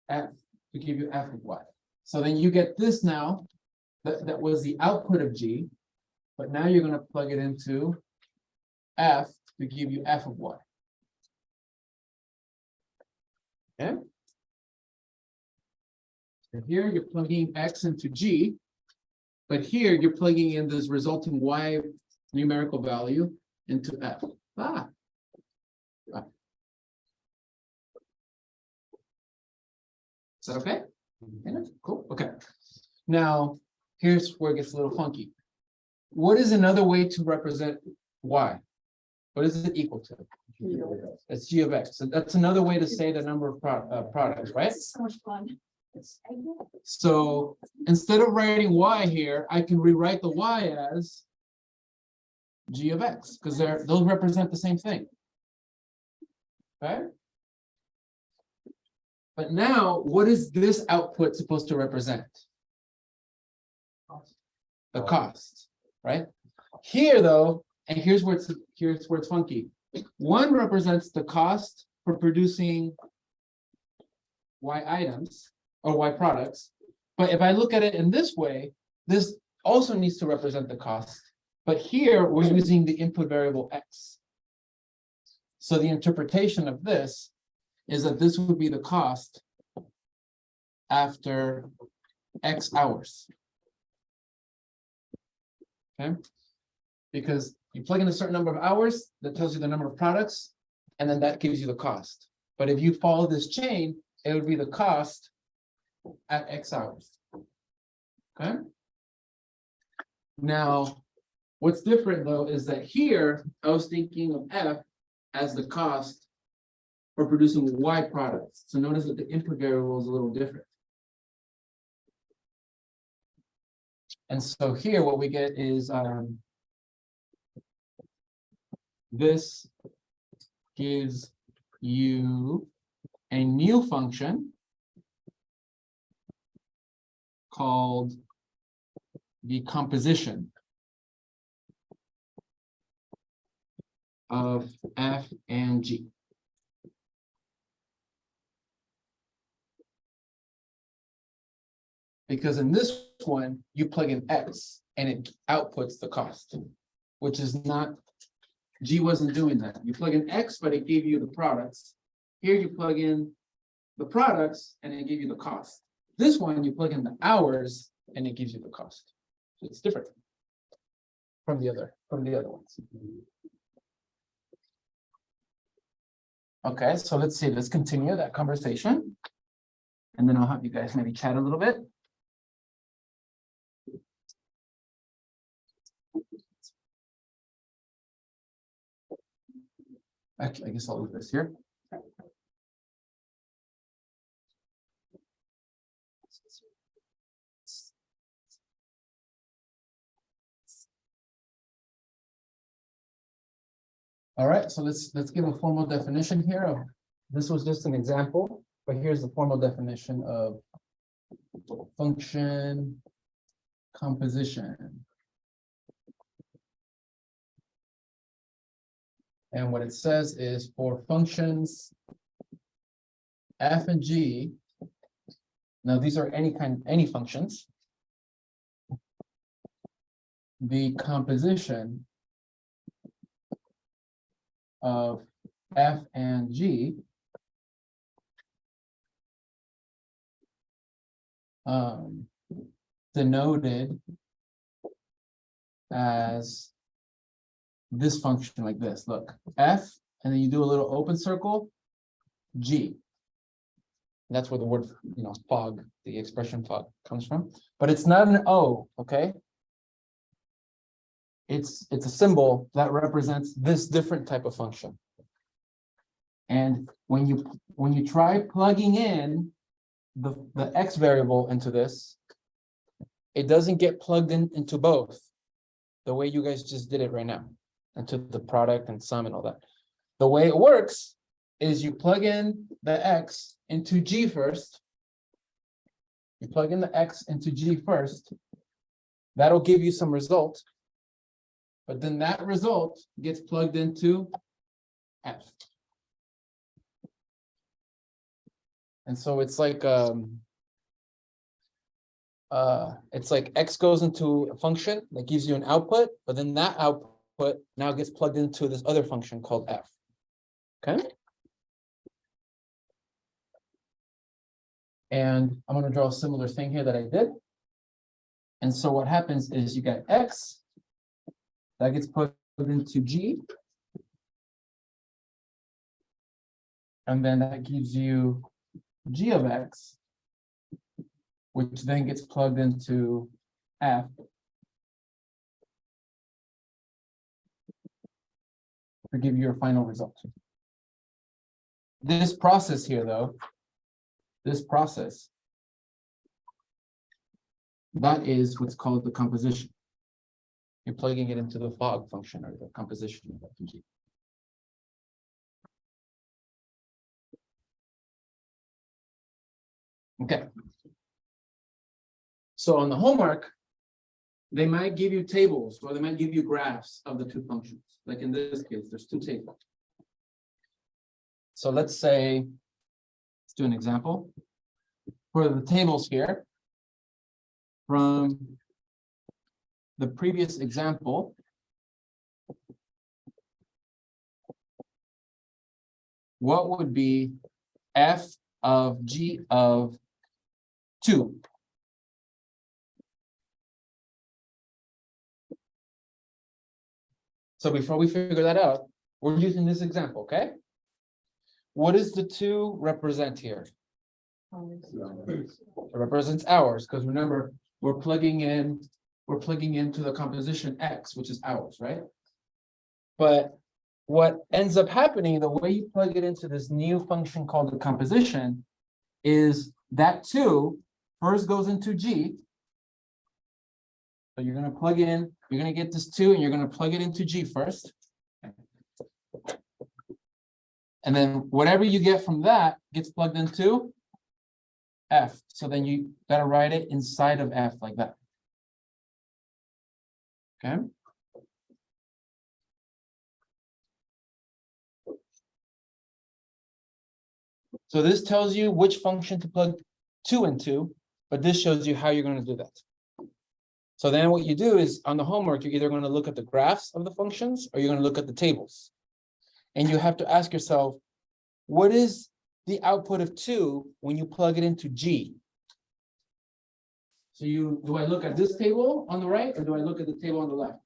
A: F to give you F of Y. So then you get this now, that was the output of G, but now you're going to plug it into F to give you F of Y. Okay. So here you're plugging X into G, but here you're plugging in this resulting Y numerical value into F. Is that okay? Cool. Okay. Now, here's where it gets a little funky. What is another way to represent Y? What is it equal to? It's G of X. So that's another way to say the number of products, right?
B: So much fun.
A: So instead of writing Y here, I can rewrite the Y as G of X, because those represent the same thing. Okay? But now, what is this output supposed to represent? The cost, right? Here, though, and here's where it's funky. One represents the cost for producing Y items or Y products. But if I look at it in this way, this also needs to represent the cost. But here we're using the input variable X. So the interpretation of this is that this would be the cost after X hours. Okay, because you plug in a certain number of hours, that tells you the number of products, and then that gives you the cost. But if you follow this chain, it would be the cost at X hours. Okay. Now, what's different though is that here I was thinking of F as the cost for producing Y products. So notice that the input variable is a little different. And so here what we get is this gives you a new function called the composition of f and g. Because in this one, you plug in x and it outputs the cost, which is not, G wasn't doing that. You plug in x, but it gave you the products. Here you plug in the products and it gave you the cost. This one, you plug in the hours and it gives you the cost. So it's different from the other ones. Okay, so let's see, let's continue that conversation. And then I'll have you guys maybe chat a little bit. Actually, I guess I'll leave this here. All right, so let's give a formal definition here of, this was just an example, but here's the formal definition of function composition. And what it says is for functions f and g, now these are any functions, the composition of f and g denoted as this function like this. Look, f, and then you do a little open circle, g. That's where the word, fog, the expression fog comes from. But it's not an O, okay? It's a symbol that represents this different type of function. And when you try plugging in the x variable into this, it doesn't get plugged into both the way you guys just did it right now, into the product and sum and all that. The way it works is you plug in the x into g first. You plug in the x into g first. That'll give you some result. But then that result gets plugged into f. And so it's like x goes into a function that gives you an output, but then that output now gets plugged into this other function called f. Okay. And I'm going to draw a similar thing here that I did. And so what happens is you got x that gets plugged into g. And then that gives you g of x, which then gets plugged into f. To give you your final result. This process here, though, this process, that is what's called the composition. You're plugging it into the fog function or the composition of f and g. Okay. So on the homework, they might give you tables or they might give you graphs of the two functions. Like in this case, there's two tables. So let's say, let's do an example. For the tables here, from the previous example, what would be f of g of 2? So before we figure that out, we're using this example, okay? What does the 2 represent here? It represents hours, because remember, we're plugging into the composition x, which is hours, right? But what ends up happening, the way you plug it into this new function called the composition, is that 2 first goes into g, So you're gonna plug in, you're gonna get this 2 and you're gonna plug it into G first. And then whatever you get from that gets plugged into F. So then you gotta write it inside of F like that. Okay. So this tells you which function to plug 2 into, but this shows you how you're going to do that. So then what you do is on the homework, you're either going to look at the graphs of the functions or you're going to look at the tables. And you have to ask yourself, what is the output of 2 when you plug it into G? So do I look at this table on the right or do I look at the table on the left?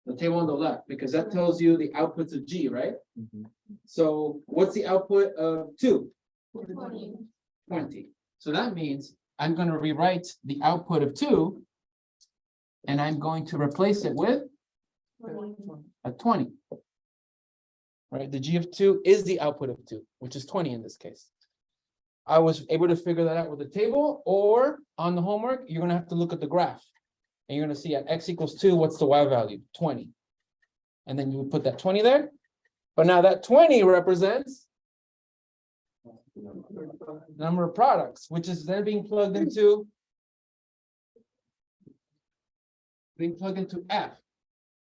A: The table on the left, because that tells you the outputs of G, right? So what's the output of 2? 20. So that means I'm going to rewrite the output of 2 and I'm going to replace it with a 20. Right? The G of 2 is the output of 2, which is 20 in this case. I was able to figure that out with the table, or on the homework, you're going to have to look at the graph. And you're going to see at x equals 2, what's the y value? 20. And then you would put that 20 there. But now that 20 represents the number of products, which is then being plugged into F.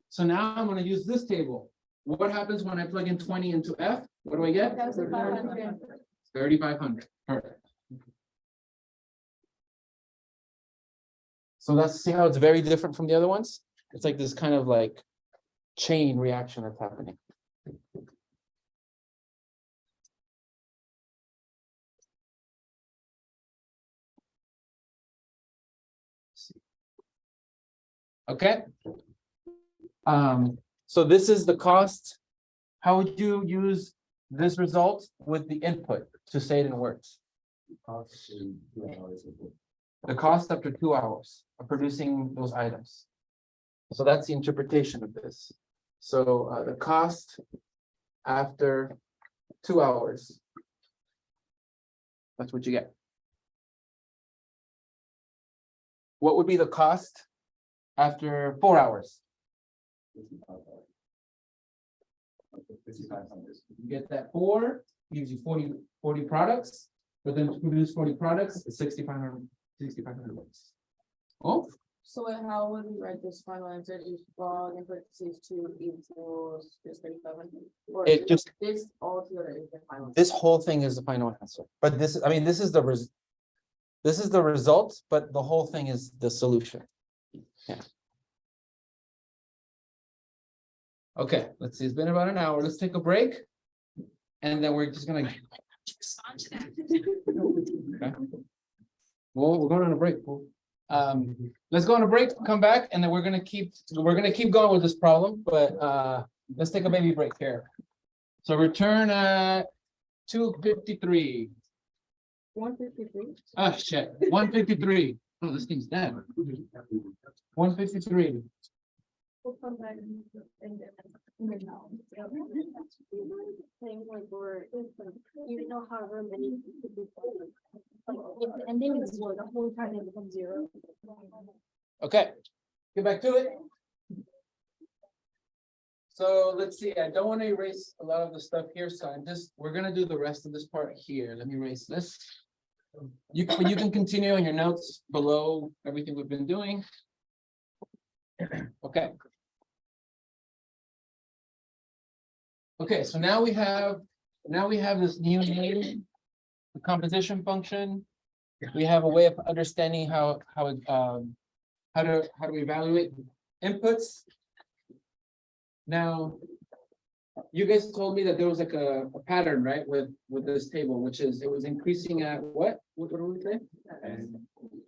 A: So now I'm going to use this table. What happens when I plug in 20 into F? What do I get? 3,500. Perfect. So see how it's very different from the other ones? It's like this kind of like chain reaction that's happening. Okay. So this is the cost. How would you use this result with the input to say it in words? The cost after 2 hours of producing those items. So that's the interpretation of this. So the cost after 2 hours. That's what you get. What would be the cost after 4 hours? You get that 4, gives you 40 products, but then to produce 40 products is 6,500 bucks. Oh,
E: So how would we write this final answer? Each log in parentheses 2 equals this 37? Or
A: It just-
E: this all together is the final.
A: this whole thing is the final answer. But this is the result, but the whole thing is the solution. Yeah. Okay, let's see. It's been about an hour. Let's take a break. And then we're just gonna. Okay. Well, we're going on a break. Let's go on a break, come back, and then we're gonna keep going with this problem, but let's take a baby break here. So return at 2:53.
E: 153.
A: Ah, shit, 1:53. Oh, this thing's dead. 1:53.
E: We'll come back and things like we're, you know, however many. And then it's zero, the whole time it becomes 0.
A: Okay, get back to it. So let's see, I don't want to erase a lot of the stuff here, so we're gonna do the rest of this part here. Let me erase this. You can continue on your notes below everything we've been doing. Okay. Okay, so now we have this new name, the composition function. We have a way of understanding how to evaluate inputs. Now, you guys told me that there was like a pattern, right, with this table, which is it was increasing at what? What do we say?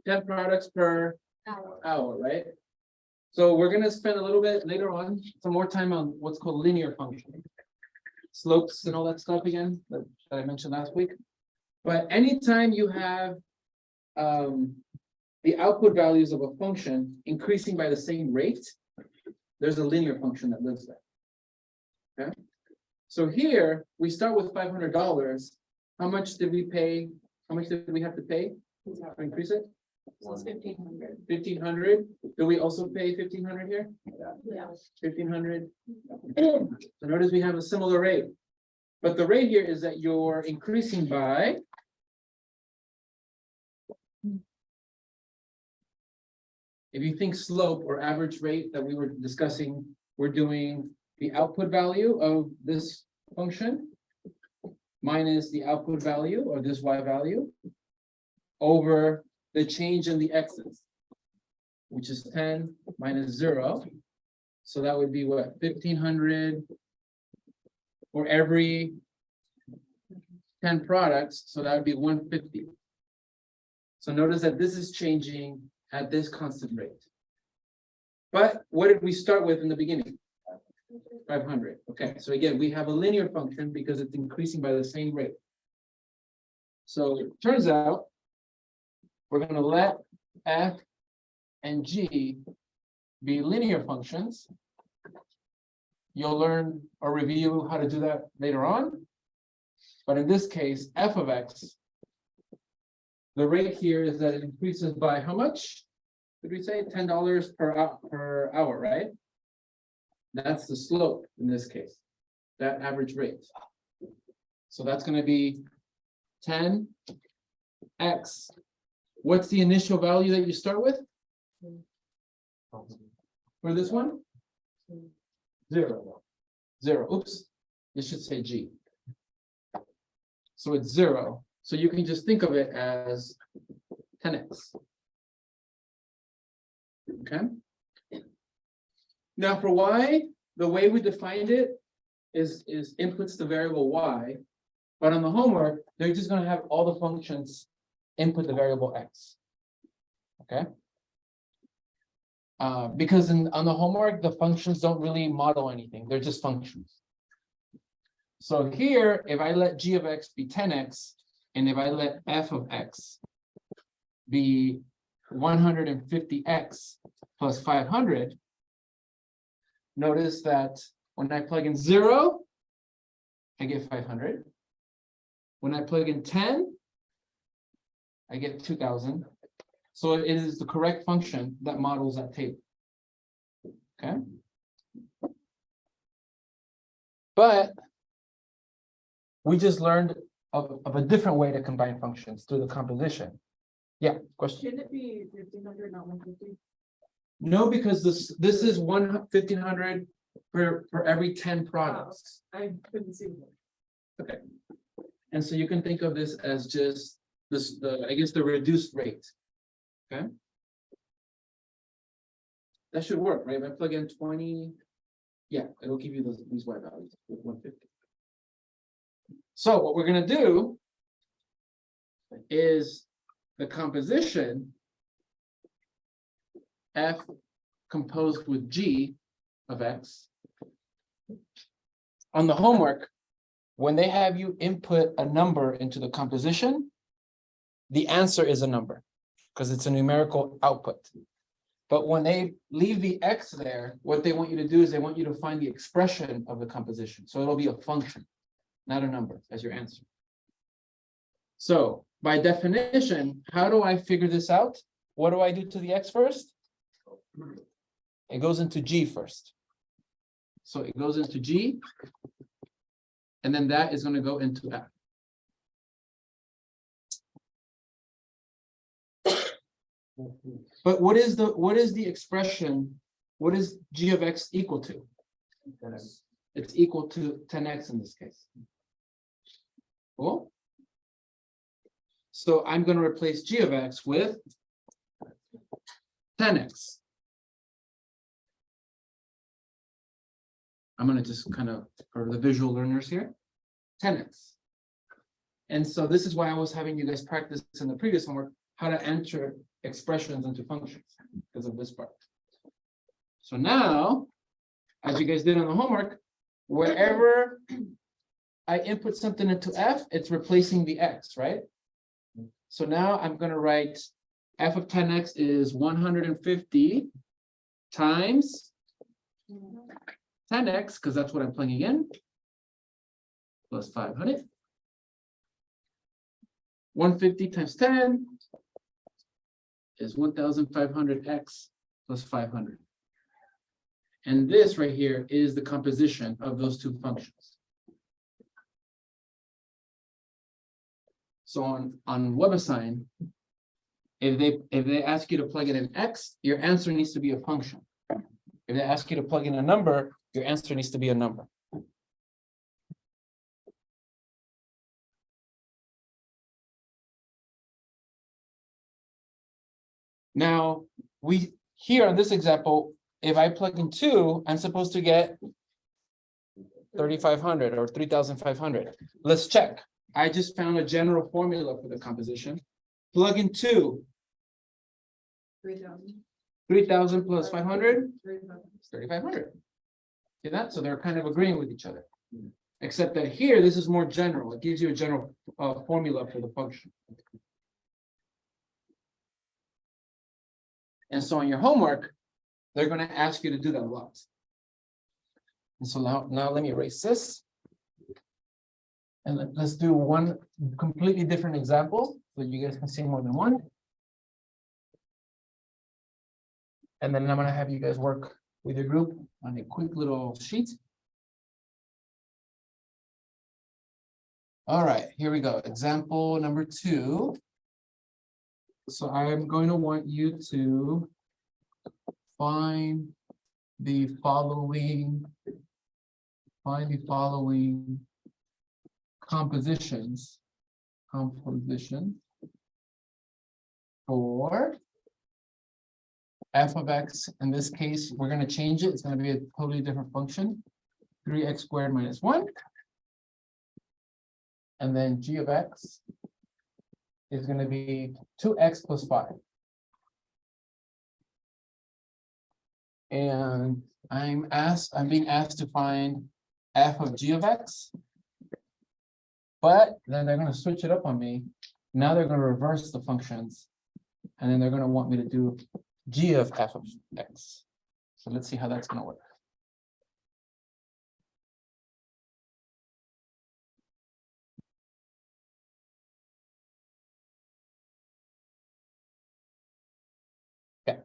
A: 10 products per hour, right? So we're gonna spend a little bit later on, some more time on what's called linear function. Slopes and all that stuff again that I mentioned last week. But anytime you have the output values of a function increasing by the same rate, there's a linear function that lives there. Okay. So here we start with $500. How much did we pay? How much did we have to pay to increase it?
E: So it's 1,500.
A: 1,500. Do we also pay 1,500 here?
E: Yeah.
A: 1,500. So notice we have a similar rate. But the rate here is that you're increasing by. If you think slope or average rate that we were discussing, we're doing the output value of this function minus the output value of this y value over the change in the x's, which is 10 minus 0. So that would be what, 1,500 for every 10 products, so that would be 150. So notice that this is changing at this constant rate. But what did we start with in the beginning? 500. Okay, so again, we have a linear function because it's increasing by the same rate. So it turns out we're going to let f and g be linear functions. You'll learn or review how to do that later on. But in this case, f of x, the rate here is that it increases by how much? Did we say $10 per hour, right? That's the slope in this case, that average rate. So that's going to be 10x. What's the initial value that you start with? For this one? 0. 0. Oops. This should say G. So it's 0. So you can just think of it as 10x. Okay. Now for y, the way we defined it is inputs the variable y, but on the homework, they're just going to have all the functions input the variable x. Okay. Because on the homework, the functions don't really model anything. They're just functions. So here, if I let g of x be 10x, and if I let f of x be 150x plus 500, notice that when I plug in 0, I get 500. When I plug in 10, I get 2,000. So it is the correct function that models that table. Okay. But we just learned of a different way to combine functions through the composition. Yeah, question.
E: Shouldn't it be 1,500, not 150?
A: No, because this is 1,500 for every 10 products.
E: I couldn't see that.
A: Okay. And so you can think of this as just this, I guess the reduced rate. Okay. That should work, right? If I plug in 20, yeah, it'll give you these y values with 150. So what we're going to do is the composition f composed with g of x. On the homework, when they have you input a number into the composition, the answer is a number because it's a numerical output. But when they leave the x there, what they want you to do is they want you to find the expression of the composition. So it'll be a function, not a number as your answer. So by definition, how do I figure this out? What do I do to the x first? It goes into g first. So it goes into g, and then that is going to go into f. But what is the expression? What is g of x equal to? It's equal to 10x in this case. Cool. So I'm going to replace g of x with 10x. I'm going to just kind of, for the visual learners here, 10x. And so this is why I was having you guys practice in the previous homework how to enter expressions into functions because of this part. So now, as you guys did on the homework, wherever I input something into f, it's replacing the x, right? So now I'm going to write f of 10x is 150 times 10x, because that's what I'm plugging in, plus 500. 150 times 10 is 1,500 x plus 500. And this right here is the composition of those two functions. So on WebAssign, if they ask you to plug in an x, your answer needs to be a function. If they ask you to plug in a number, your answer needs to be a number. Now, here on this example, if I plug in 2, I'm supposed to get 3,500 or 3,500. Let's check. I just found a general formula for the composition. Plug in 2,
B: 3,000.
A: 3,000 plus 500,
B: 3,000.
A: 3,500. See that? So they're kind of agreeing with each other. Except that here, this is more general. It gives you a general formula for the function. And so on your homework, they're going to ask you to do that a lot. And so now let me erase this. And let's do one completely different example so you guys can see more than one. And then I'm going to have you guys work with your group on a quick little sheet. All right, here we go. Example number 2. So I'm going to want you to find the following compositions for f of x. In this case, we're going to change it. It's going to be a totally different function. 3x squared minus 1. And then g of x is going to be 2x plus 5. And I'm being asked to find f of g of x. But then they're going to switch it up on me. Now they're going to reverse the functions. And then they're going to want me to do g of f of x. So let's see how that's going to work. Okay.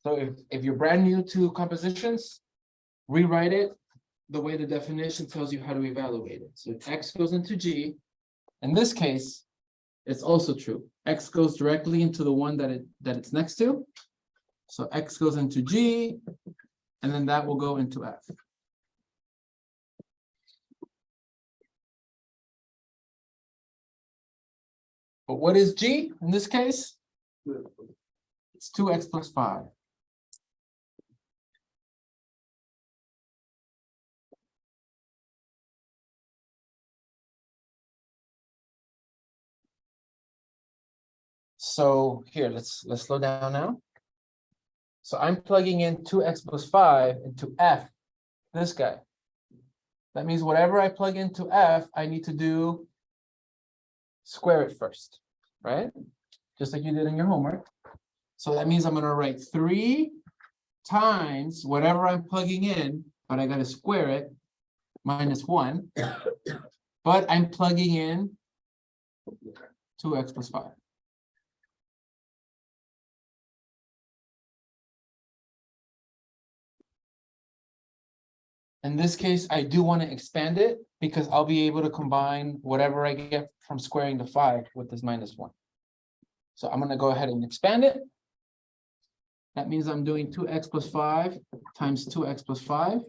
A: So if you're brand new to compositions, rewrite it the way the definition tells you how to evaluate it. So if x goes into g, in this case, it's also true. X goes directly into the one that it's next to. So x goes into g, and then that will go into f. But what is g in this case? It's 2x plus 5. So here, let's slow down now. So I'm plugging in 2x plus 5 into f, this guy. That means whatever I plug into f, I need to do square it first, right? Just like you did in your homework. So that means I'm going to write 3 times whatever I'm plugging in, but I got to square it, minus 1. But I'm plugging in 2x plus 5. In this case, I do want to expand it because I'll be able to combine whatever I get from squaring the 5 with this minus 1. So I'm going to go ahead and expand it. That means I'm doing 2x plus 5 times 2x plus 5.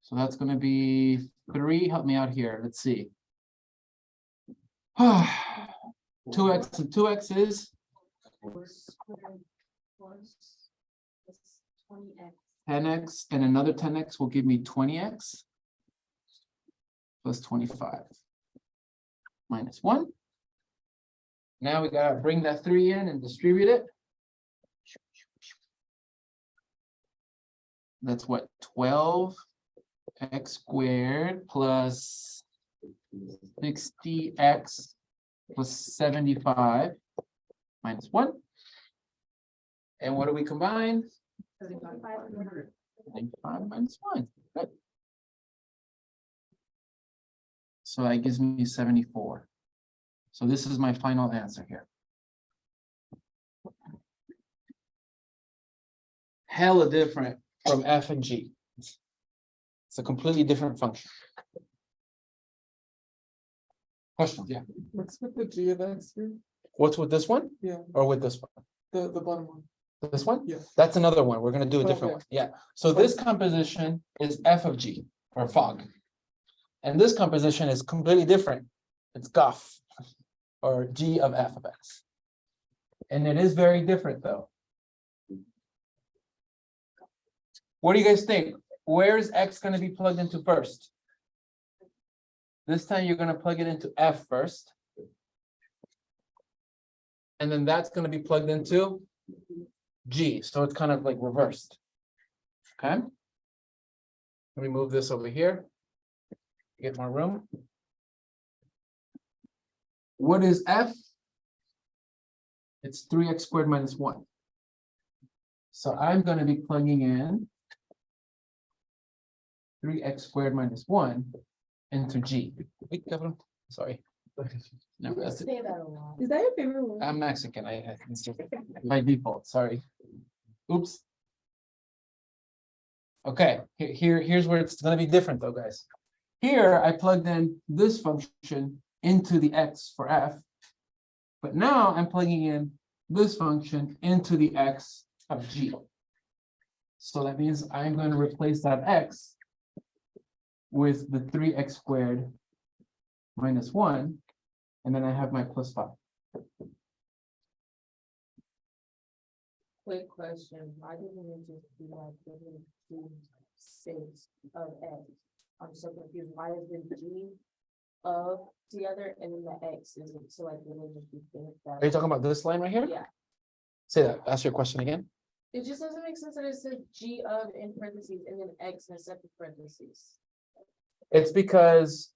A: So that's going to be 3. Help me out here. Let's see. 2x and 2x is
B: 20x.
A: 10x, and another 10x will give me 20x plus 25 minus 1. Now we gotta bring that 3 in and distribute it. That's what, 12x squared plus 60x plus 75 minus 1. And what do we combine? 95 minus 1. Good. So that gives me 74. So this is my final answer here. Hella different from f and g. It's a completely different function. Questions, yeah.
C: What's with the G of X here?
A: What's with this one
C: Yeah,
A: or with this one?
C: the bottom one.
A: This one?
C: Yeah.
A: That's another one. We're gonna do a different
C: Okay.
A: one. Yeah. So this composition is f of g or fog. And this composition is completely different. It's goff or g of f of x. And it is very different though. What do you guys think? Where is x gonna be plugged into first? This time you're gonna plug it into f first. And then that's gonna be plugged into G, so it's kind of like reversed. Okay. Let me move this over here. Get more room. What is F? It's 3x squared minus 1. So I'm going to be plugging in 3x squared minus 1 into G. Wait, Kevin, sorry. No, that's it.
B: Say that a lot.
E: Is that your favorite word?
A: I'm Mexican. I can see by default. Sorry. Oops. Okay, here's where it's gonna be different though, guys. Here I plugged in this function into the x for f, but now I'm plugging in this function into the x of g. So that means I'm going to replace that x with the 3x squared minus 1, and then I have my plus 5.
E: Quick question, why didn't it just be like the 6 of X? I'm so confused, why is the G of together and then the X isn't, so like, it would just be finished
A: Are you
E: that?
A: talking about this line right here?
E: Yeah,
A: Say that, ask your question again.
E: it just doesn't make sense that it says G of in parentheses and then X in separate parentheses.
A: It's because,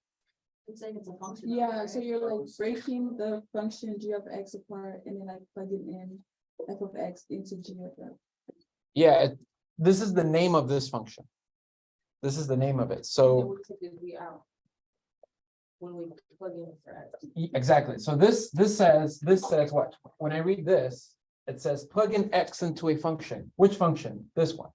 E: It's like it's a function.
G: Yeah, so you're like breaking the function g of x apart and then like plugging in f of x into g of x.
A: yeah, this is the name of this function. This is the name of it, so.
E: We took the G out. When we plug in for X.
A: Exactly, so this says what? When I read this, it says plug in x into a function. Which function? This one.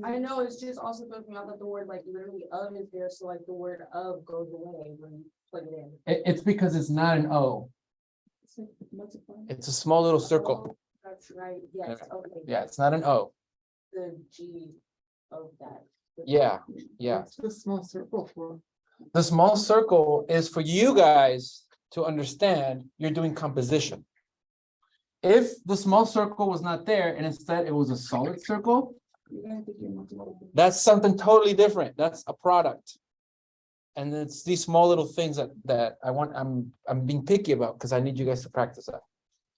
E: I know, it's just also throwing out that the word like literally of is there, so like the word of goes away when you plug it in.
A: It's because it's not an O,
G: It's like multiplying.
A: it's a small little circle.
E: Oh, that's right, yes, okay.
A: Yeah, it's not an O.
E: The G of that.
A: Yeah, yeah.
C: What's the small circle for?
A: The small circle is for you guys to understand you're doing composition. If the small circle was not there and instead it was a solid circle,
G: You're gonna think you're multiplying.
A: that's something totally different. That's a product. And it's these small little things that I'm being picky about because I need you guys to practice that.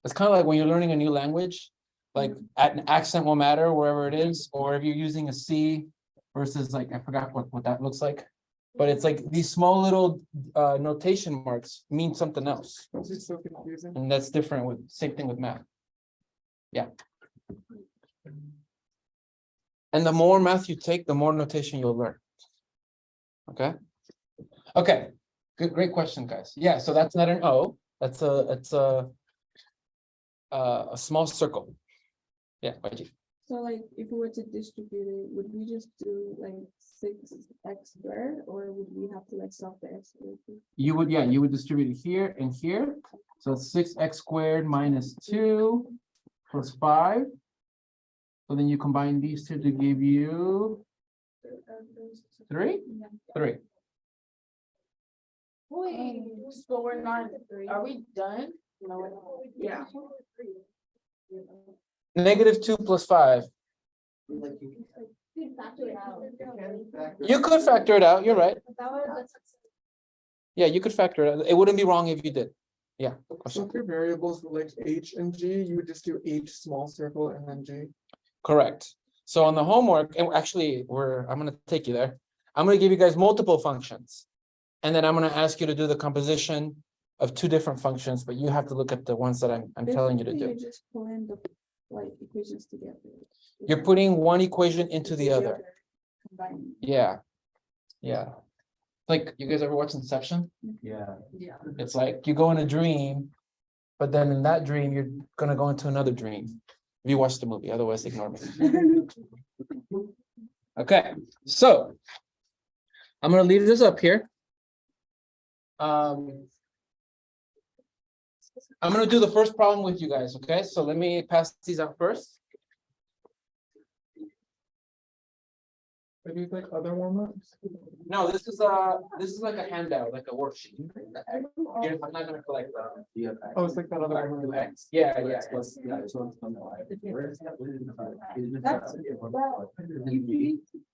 A: It's kind of like when you're learning a new language, like an accent will matter wherever it is, or if you're using a C versus like, I forgot what that looks like. But it's like these small little notation marks mean something else.
C: This is so confusing.
A: And that's different with, same thing with math. Yeah. And the more math you take, the more notation you'll learn. Okay. Okay, good, great question, guys. Yeah, so that's not an O, it's a small circle. Yeah, YG.
G: So like, if we were to distribute it, would we just do like 6x squared, or would we have to like solve the x squared?
A: You would distribute it here and here. So it's 6x squared minus 2 plus 5. So then you combine these two to give you 3? 3.
E: Wait, so we're not, are we done? No, we're not. Yeah.
A: Negative 2 plus 5. You could factor it out, you're right. Yeah, you could factor it out. It wouldn't be wrong if you did. Yeah, good
C: So
A: question.
C: if your variables were like h and g, you would just do h small circle and then g.
A: Correct. So on the homework, and actually, I'm gonna take you there. I'm gonna give you guys multiple functions. And then I'm gonna ask you to do the composition of 2 different functions, but you have to look at the ones that I'm telling you to
G: Basically,
A: do.
G: You're just pulling the like equations together.
A: You're putting one equation into the other.
G: Combining.
A: Yeah. Yeah. Like, you guys ever watch Inception?
D: Yeah.
E: Yeah.
A: It's like you go in a dream But then in that dream, you're gonna go into another dream. If you watch the movie, otherwise ignore me. Okay, so I'm gonna leave this up here. I'm gonna do the first problem with you guys, okay? So let me pass these out first.
C: Maybe like other warm-ups?
A: No, this is like a handout, like a worksheet. I'm not gonna collect that.
C: Oh, it's like that other one.
A: Yeah, yeah.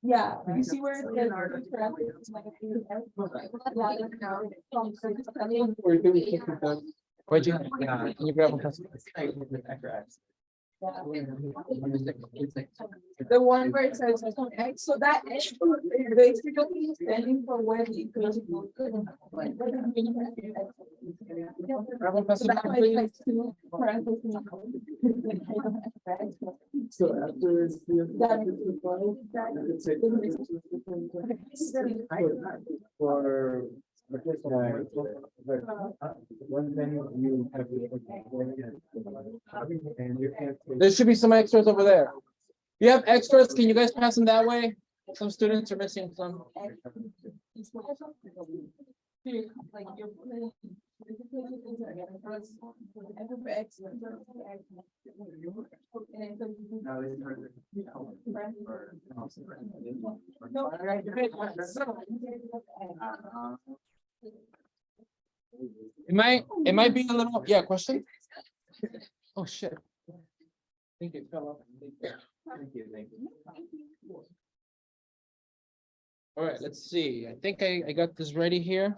E: Yeah, you see where it says.
A: Where'd you? Can you grab one?
E: The one where it says X, so that X is basically standing for where the equation goes.
A: Grab one, pass
E: So
A: it
E: that's
A: back,
E: why it's
A: please.
E: like two parentheses.
C: So after it's for. One thing you have. And you can't.
A: There should be some extras over there. You have extras, can you guys pass them that way? Some students are missing some.
E: Like you're putting.
A: It might be a little, yeah, question? Oh, shit. Thank you. Thank you. All right, let's see. I think I got this ready here.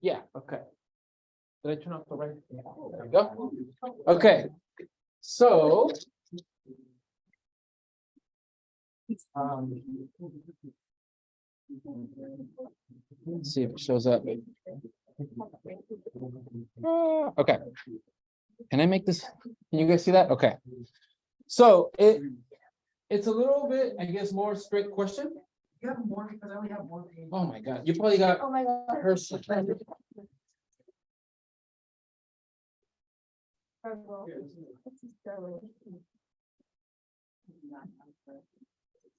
A: Yeah, okay. Did I turn off the right? Yeah, there we go. Okay, so. Let's see if it shows up. Okay. Can I make this? Can you guys see that? Okay. So it's a little bit, I guess, more strict question.
D: You have more because I only have one page.
A: Oh my God, you probably got
E: Oh my God.
A: her.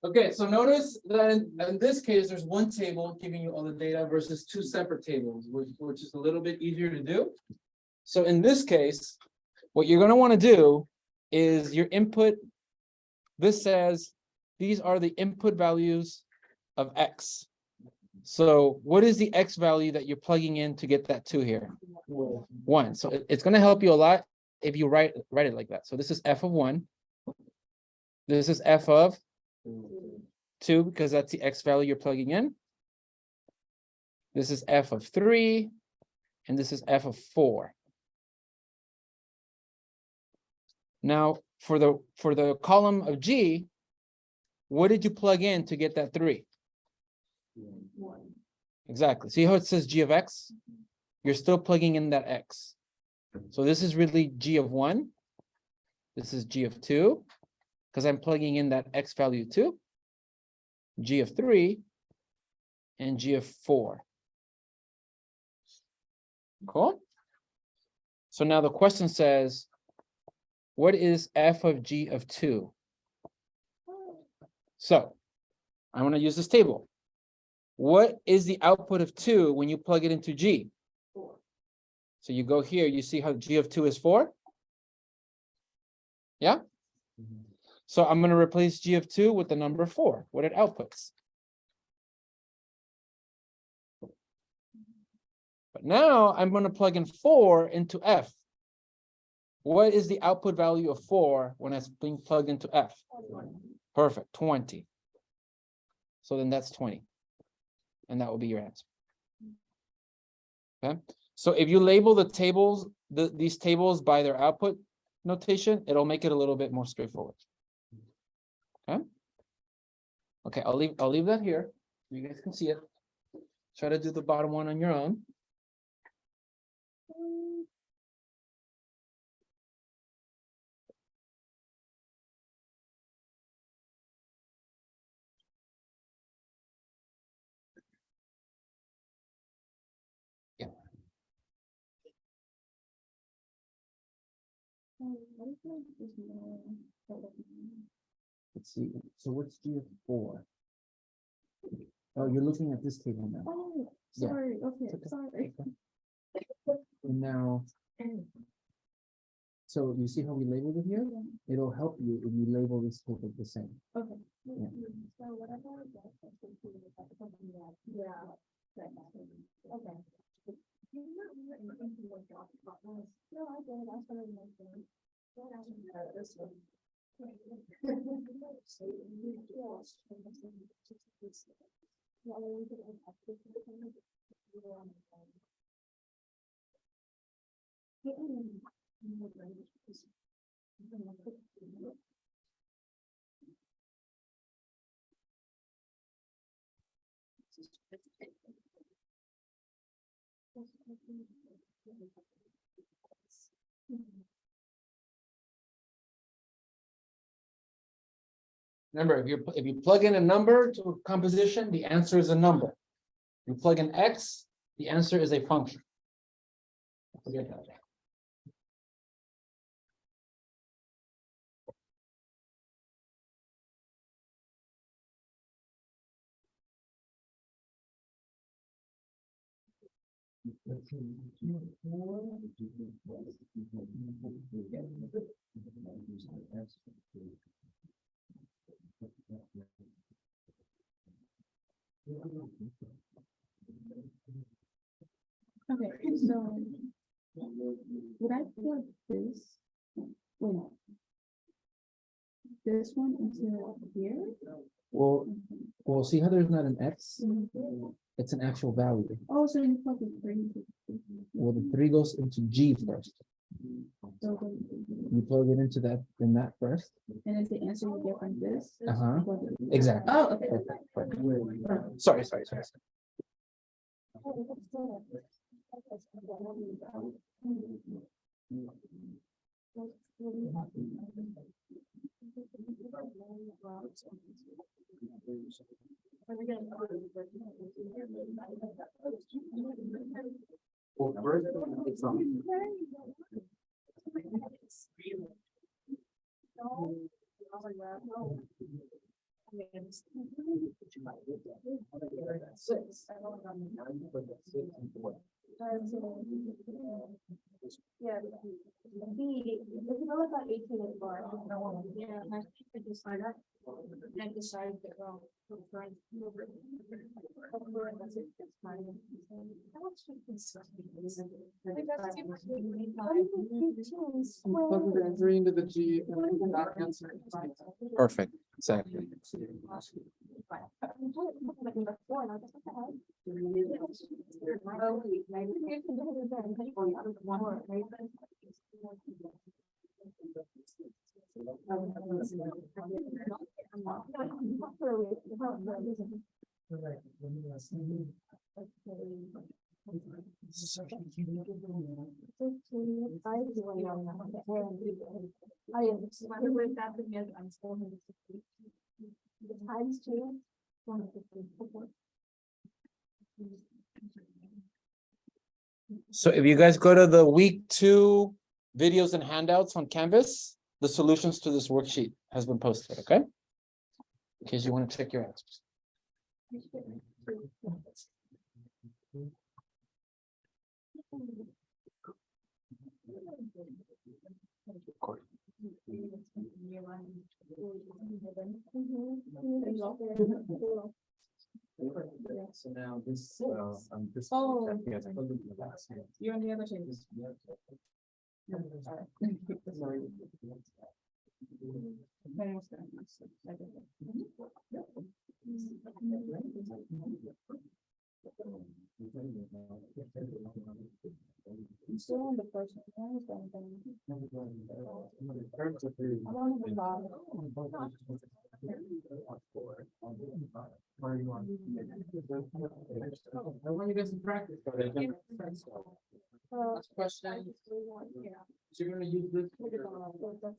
A: Okay, so notice that in this case, there's one table giving you all the data versus two separate tables, which is a little bit easier to do. So in this case, what you're gonna wanna do is your input, this says, these are the input values of X. So what is the X value that you're plugging in to get that two here? 1. So it's gonna help you a lot if you write it like that. So this is f of 1. This is f of 2, because that's the X value you're plugging in. This is f of 3, and this is f of 4. Now, for the column of G, what did you plug in to get that 3? Exactly. See how it says G of X? You're still plugging in that X. So this is really G of 1. This is G of 2, because I'm plugging in that X value 2, G of 3, and G of 4. Cool. So now the question says, what is f of G of 2? So I want to use this table. What is the output of 2 when you plug it into G? 4. So you go here, you see how G of 2 is 4? Yeah? So I'm going to replace G of 2 with the number 4, what it outputs. But now I'm going to plug in 4 into F. What is the output value of 4 when it's being plugged into F? Perfect, 20. So then that's 20. And that will be your answer. Okay. So if you label the tables, these tables by their output notation, it'll make it a little bit more straightforward. Okay. Okay, I'll leave that here. You guys can see it. Try to do the bottom one on your own.
G: What if like there's no,
C: Let's see, so what's G of 4? Oh, you're looking at this table now.
G: oh,
C: Yeah.
G: sorry, okay,
C: It's okay.
G: sorry.
C: And now. So you see how we labeled it here? It'll help you if you label this table the same.
G: Okay.
C: Yeah.
G: So whatever I get, I think we would have something that, yeah. Okay. No, I did, that's what I mentioned. This one.
A: Remember, if you plug in a number to a composition, the answer is a number. You plug in X, the answer is a function. Forget that.
G: Okay, so would I plug this? Wait. This one into here?
C: Well, see how there's not an X? It's an actual value.
G: Oh, so you plug the three.
C: Well, the 3 goes into G first.
G: So then-
C: You plug it into that, in that first.
G: And is the answer you get from this?
C: Uh-huh.
G: Plug it in.
C: Exactly.
G: Oh, okay.
A: Sorry. Well, first, it's
B: Yeah. B, it's not about 18 and bar. Yeah, I could decide that. And decide that, well, we're trying to move it.
A: plug the answer into the G and not answer.
F: Perfect, exactly.
B: Times two.
A: So if you guys go to the week 2 videos and handouts on Canvas, the solutions to this worksheet has been posted, okay? In case you want to check your answers.
C: So now this, this.
G: Oh.
C: Yes.
G: You're on the other side. I'm still on the first one. I was going I want to move on.
A: I want you guys to practice. Last question. So you're gonna use this.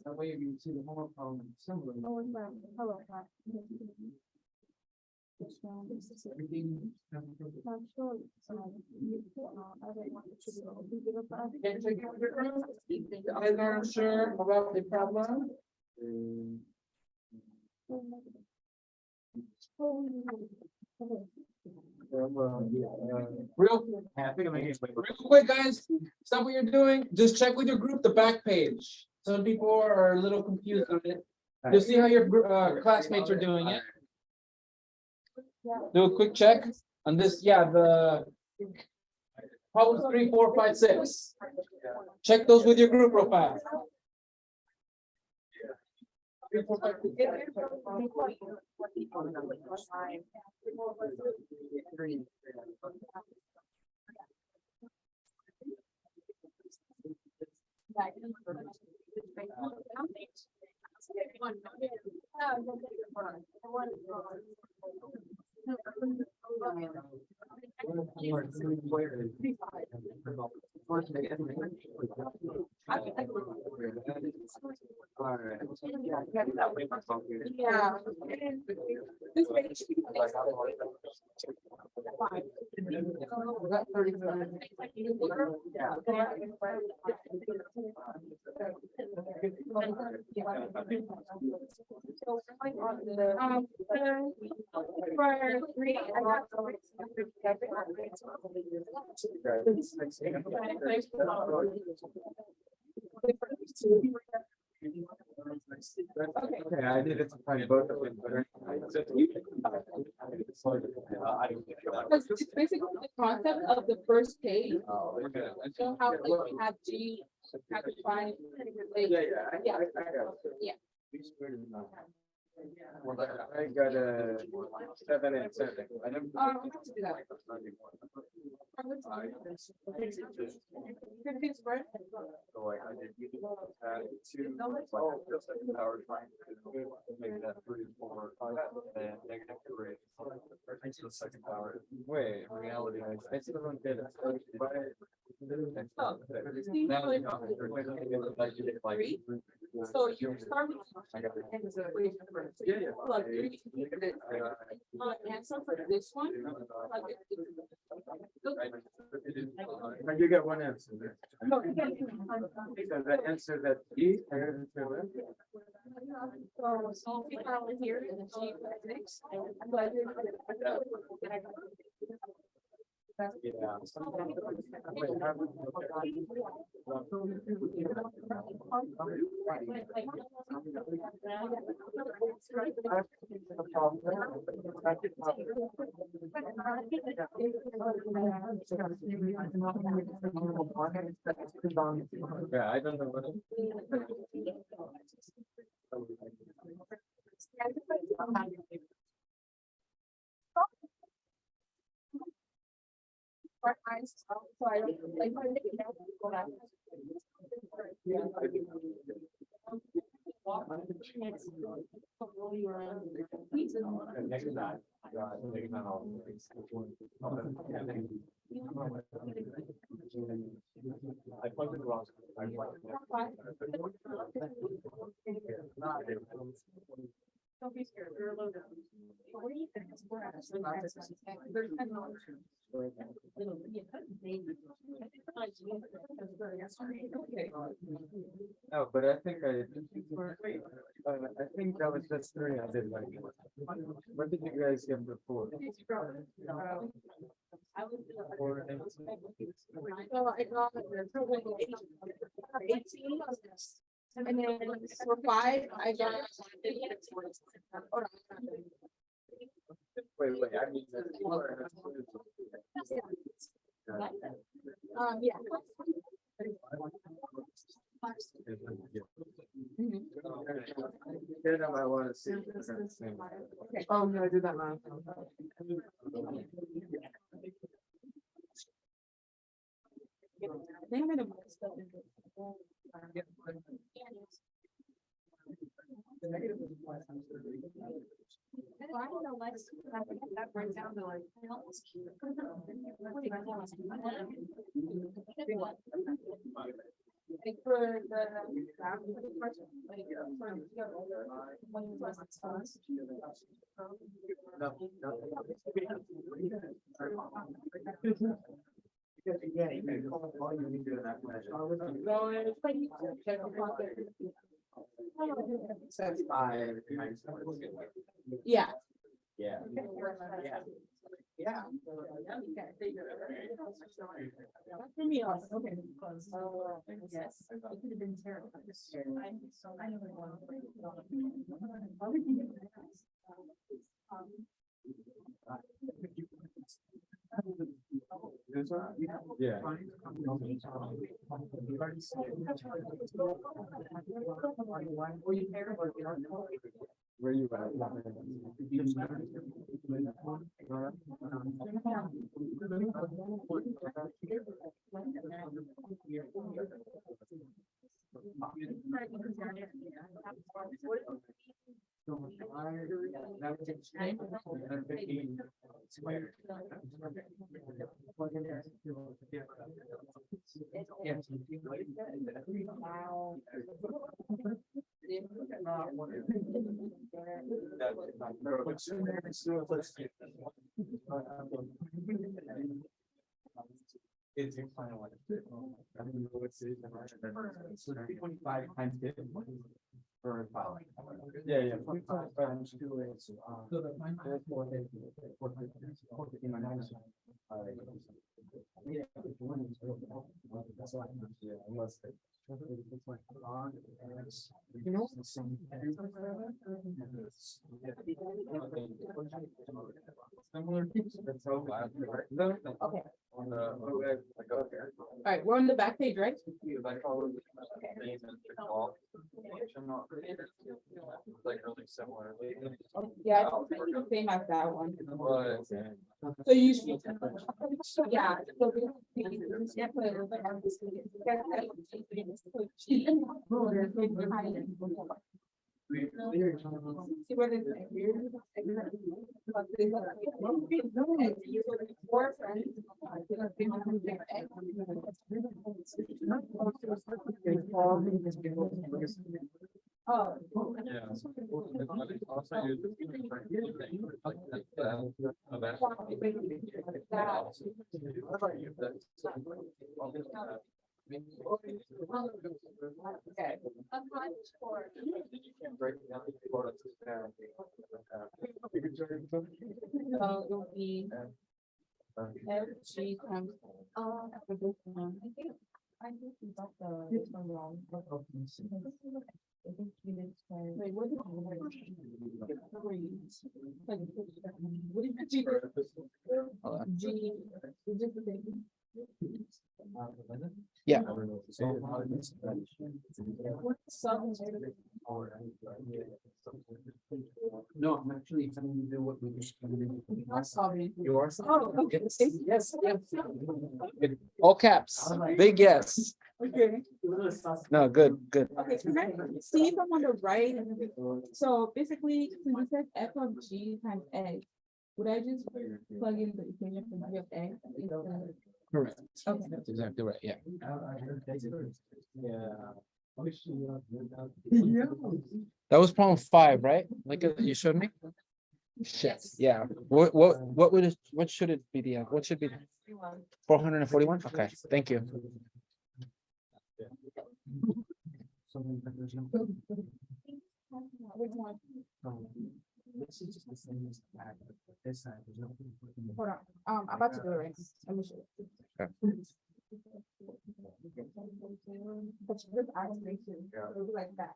A: That way you see the homework problem similar. Everything.
B: I'm sure. I don't want it to be all big of a-
A: Can you check it with your group? You guys are sure about the problem? Real quick, guys, stop what you're doing. Just check with your group the back page. Some people are a little confused on it. You'll see how your classmates are doing it. Do a quick check on this. Yeah, the problems 3, 4, 5, 6. Check those with your group real fast. 3, 4, 5, 6.
E: Yeah.
C: Okay, I did it to find both of them, but
E: Because it's basically the concept of the first page. So how like we have G, have to find. like,
C: Yeah,
E: Yeah.
C: I got it.
E: Yeah.
C: I got a 7 and 7. I never.
E: I have to do that. Fifteen squared?
C: So like I did 2 hours trying to make that 3, 4, 5, and negative 3. So the second power. Wait, in reality, I still don't get it.
E: So you start with.
C: Yeah, yeah.
E: Like, answer for this one. Like,
C: You get one answer. So the answer that E.
E: So we probably here in the G six.
C: Yeah. Yeah, I don't know what.
E: So I don't like.
C: I plugged it wrong.
E: Don't be scared, you're alone. What do you think?
C: No, but I think I think that was just 3 I did like. What did you guys get before? Four and
E: Well, I got 18. And then for 5, I got.
C: wait, I mean. That's 4 and
E: Yeah.
C: Then I want to see.
D: Oh, no, I did that last time.
E: I think I'm gonna.
B: Why don't the less, that brings down to like.
E: Like for the.
C: Because again, you can call all you need to do that measure. That's five.
E: Yeah.
C: Yeah. Yeah.
E: For me also, okay.
B: Yes. It could have been terrible.
C: Yeah. Where you at? It's your final one. I don't know what's it. So 325 times 10. For five. Yeah. 25 times 2 is.
A: So the final.
C: Yeah. That's why. Yeah, unless. You know. Similar. That's so bad.
E: Okay.
C: On the, like, okay.
E: All right, we're on the back page, right?
C: Like, all like really similar.
E: Yeah, I think it's the same as that one.
C: But,
E: So you should. Yeah. See where this. Four friends. Oh.
C: yeah. Also use like that.
E: Okay. So it'll be FG times. For this one. I think we got this one wrong. I think we did. Wait, what did we? What did you do? G. Is it the same?
F: Yeah.
A: No, I'm actually having to do what we just.
E: Not solving.
F: Yours?
E: Oh, okay.
F: Yes, yes. All caps, big yes.
E: Okay.
F: No, good, good.
E: Okay, so can I see if I'm on the right? So basically, since it says f of g times x, would I just plug in the equation for g of x?
F: Correct.
E: Okay.
F: That's exactly right, yeah. That was problem 5, right? Like you showed me? Shit, yeah. What would it, what should it be? What should be? 441? Okay, thank you.
E: Which one?
A: This is just the same as that, but this side, there's no.
E: Hold on, I'm about to do it right now. Let me show you.
F: Okay.
E: But this acceleration, it'll be like that.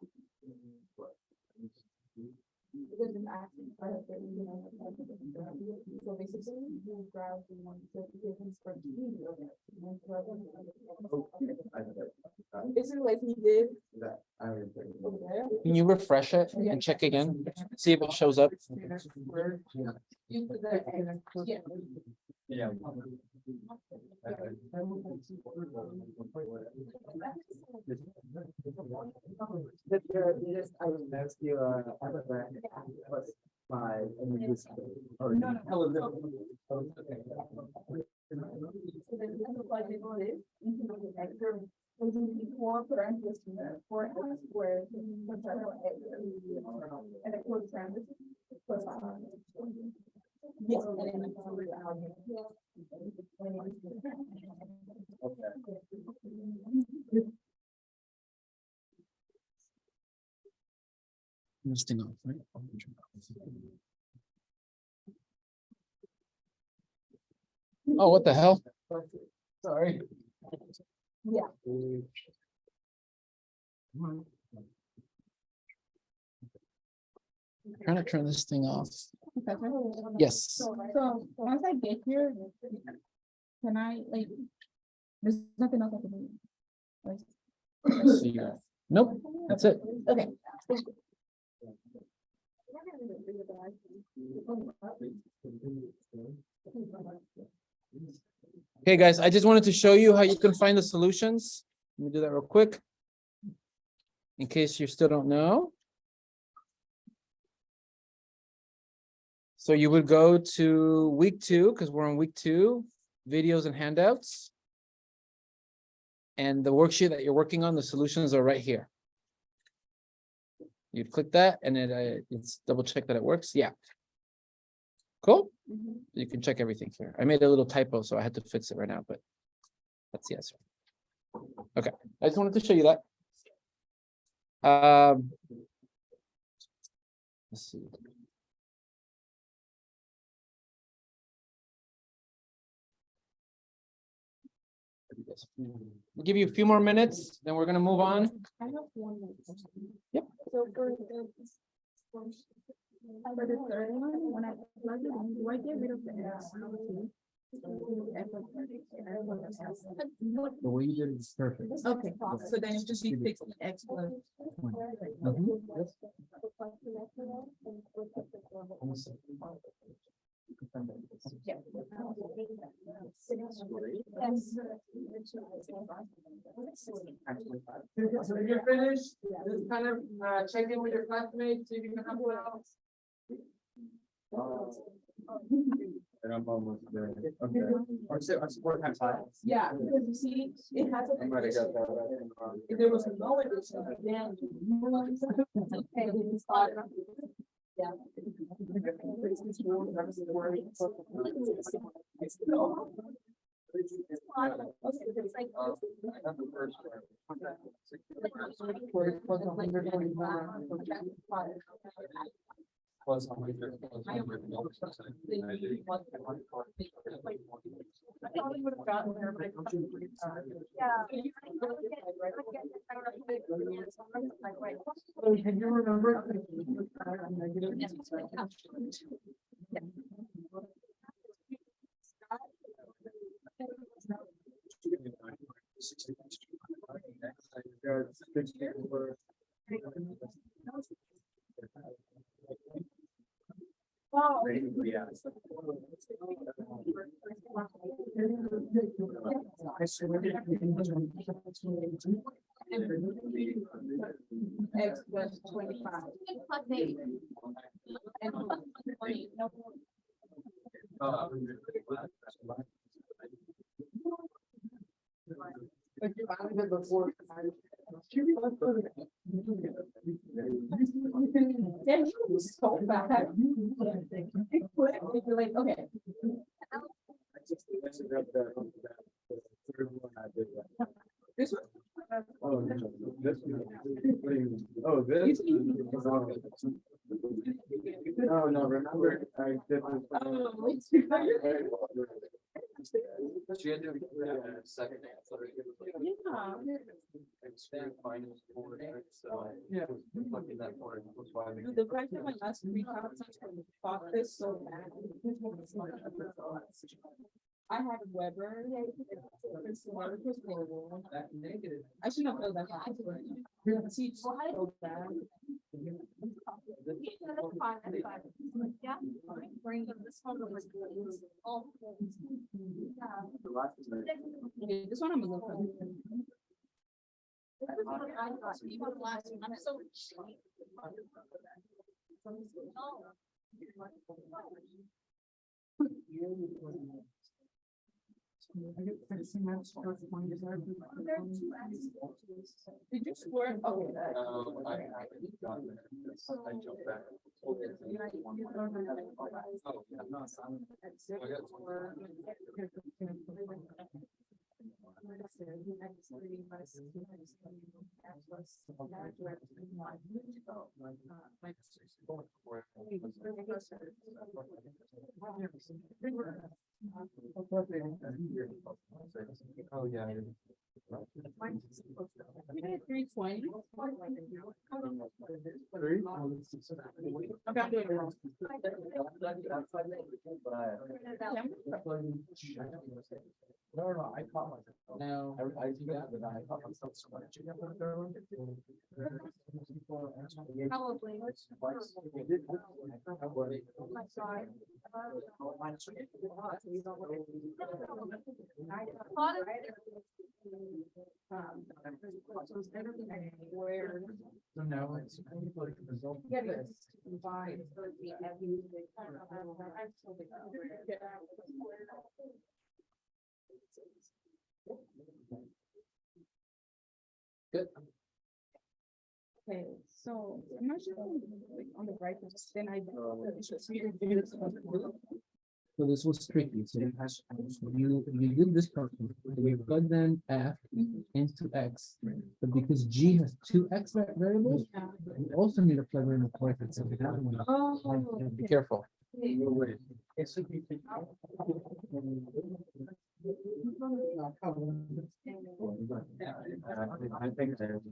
E: It doesn't actually, so basically, you grab the one, so the difference for G. Isn't like he did over there?
F: Can you refresh it and check again? See if it shows up?
E: You put the, yeah.
C: Yeah.
A: I was asked you, plus 5, and you just.
E: So then this is like it is.
G: Four parentheses, four x squared. And it goes parentheses.
E: Yes. And then you can read it out here.
F: This thing off, right? Oh, what the hell? Sorry.
G: Yeah.
F: Trying to turn this thing off. Yes.
G: So once I get here, can I like, there's nothing else I can do.
F: Let's see. Nope, that's it.
G: Okay.
F: Okay, guys, I just wanted to show you how you can find the solutions. Let me do that real quick. In case you still don't know. So you would go to week 2, because we're on week 2, videos and handouts. And the worksheet that you're working on, the solutions are right here. You'd click that and it's double check that it works. Yeah. Cool. You can check everything here. I made a little typo, so I had to fix it right now, but that's the answer. Okay, I just wanted to show you that. Let's see. We'll give you a few more minutes, then we're gonna move on.
G: I have one more question.
F: Yep.
G: So for the third one, when I plug it in, do I get rid of the X?
F: The way you did it is perfect.
G: Okay, so then it's just you fix the X plus. Yeah.
A: So if you're finished, just kind of check in with your classmates, see if you can help out.
C: And I'm almost there. Okay. Our support time time.
G: Yeah, because you see, it has
C: I might have got that.
G: if there was no addition, then. Okay, we can start. Yeah.
C: Plus,
A: Can you remember?
C: Yeah.
G: X plus 25. Then you so bad. You're like, okay. This one?
C: Oh, this one. Oh, this. No, no, remember, I did. She had to. Second. Expand minus 4, so. Yeah. Fucking that part. That's why I
G: The fact that my last 3 concepts fought this so bad. I had Weber. I shouldn't have felt that bad. Teach so bad.
B: Yeah. Bring this one over.
G: Okay, this one I'm a little confused.
B: I'm so.
E: Did you swear? Okay.
C: I jumped back. Oh, yeah.
E: We did 320.
C: No, I caught myself.
A: Now,
C: I do that, but I caught myself so much. You got the third one?
B: Probably.
E: Where.
A: so now it's.
E: Yeah, because by.
A: Good.
G: Okay, so I'm not sure, like, on the right, then I.
A: So this was tricky, so you did this person, you plug then F into X, but because G has two X variables, you also need to plug in the coefficient. So
G: Oh,
A: be careful.
C: I think there's.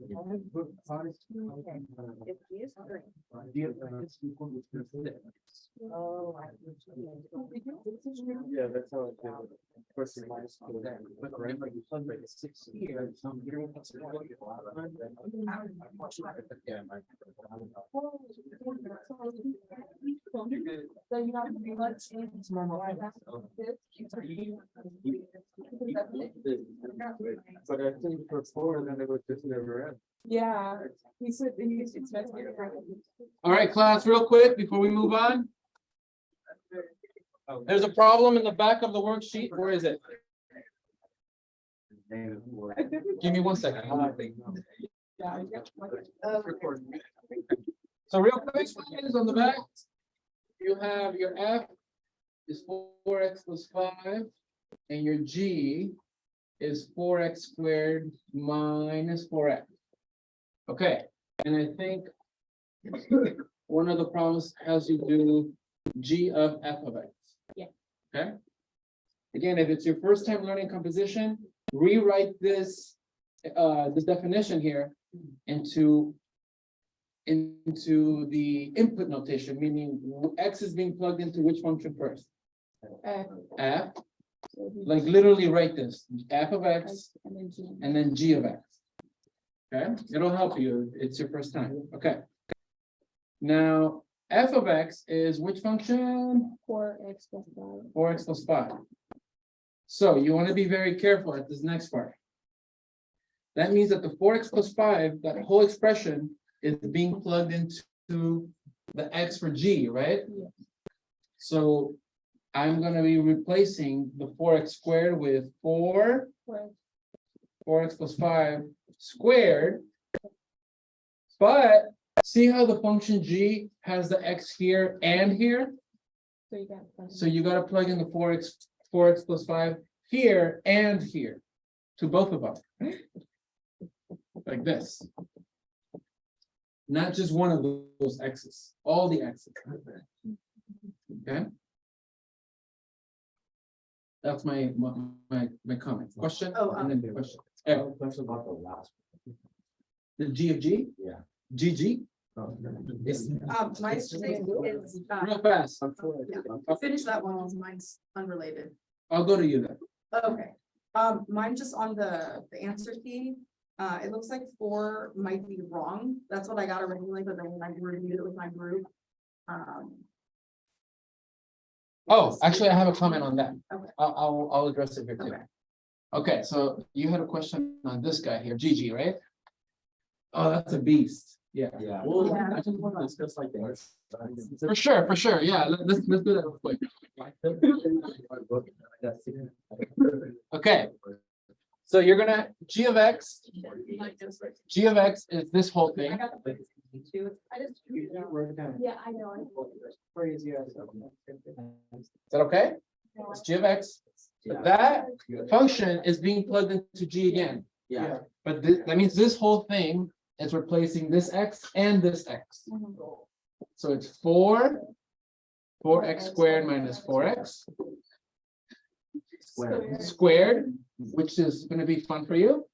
C: Yeah, that's how it goes. First in my school. But right, like you plug like 6 here, some here. Yeah, my.
E: So you have to be much.
C: But I think for 4, then it was just never end.
E: Yeah, he said it's.
A: All right, class, real quick, before we move on. There's a problem in the back of the worksheet. Where is it? Give me 1 second. So real quick, is on the back, you have your F is 4x plus 5, and your G is 4x squared minus 4x. Okay, and I think one of the problems has you do G of F of X.
E: Yeah.
A: Okay. Again, if it's your first time learning composition, rewrite this this definition here into the input notation, meaning X is being plugged into which function first? F. Like literally write this, F of X
G: And then G.
A: and then G of X. Okay, it'll help you. It's your first time. Okay. Now, F of X is which function?
G: 4x plus 5.
A: 4x plus 5. So you want to be very careful at this next part. That means that the 4x plus 5, that whole expression is being plugged into the X for G, right?
G: Yeah.
A: So I'm going to be replacing the 4x squared with 4x plus 5 squared. But see how the function G has the X here and here?
G: So you got.
A: So you got to plug in the 4x plus 5 here and here to both of them. Like this. Not just one of those X's, all the X's. Okay. That's my comment. Question?
D: Oh,
A: And then the question.
C: Question about the last.
A: The G of G?
C: Yeah.
A: GG?
C: It's.
D: My thing is,
A: Real fast.
D: finish that one, mine's unrelated.
A: I'll go to you then.
D: Okay, mine just on the answer key, it looks like 4 might be wrong. That's what I got originally, but then when I reviewed it with my group.
A: Oh, actually, I have a comment on that.
D: Okay.
A: I'll address it here too.
D: Okay.
A: Okay, so you had a question on this guy here, GG, right? Oh, that's a beast. Yeah.
C: Yeah.
D: Yeah.
C: I just want to discuss like this.
A: For sure, yeah, let's do that real quick. Okay. So you're gonna, g of x is this whole thing.
B: Yeah, I know.
A: Is that okay? It's g of x. But that function is being plugged into g again.
C: Yeah.
A: But that means this whole thing is replacing this x and this x. So it's 4x squared minus 4x squared, which is gonna be fun for you,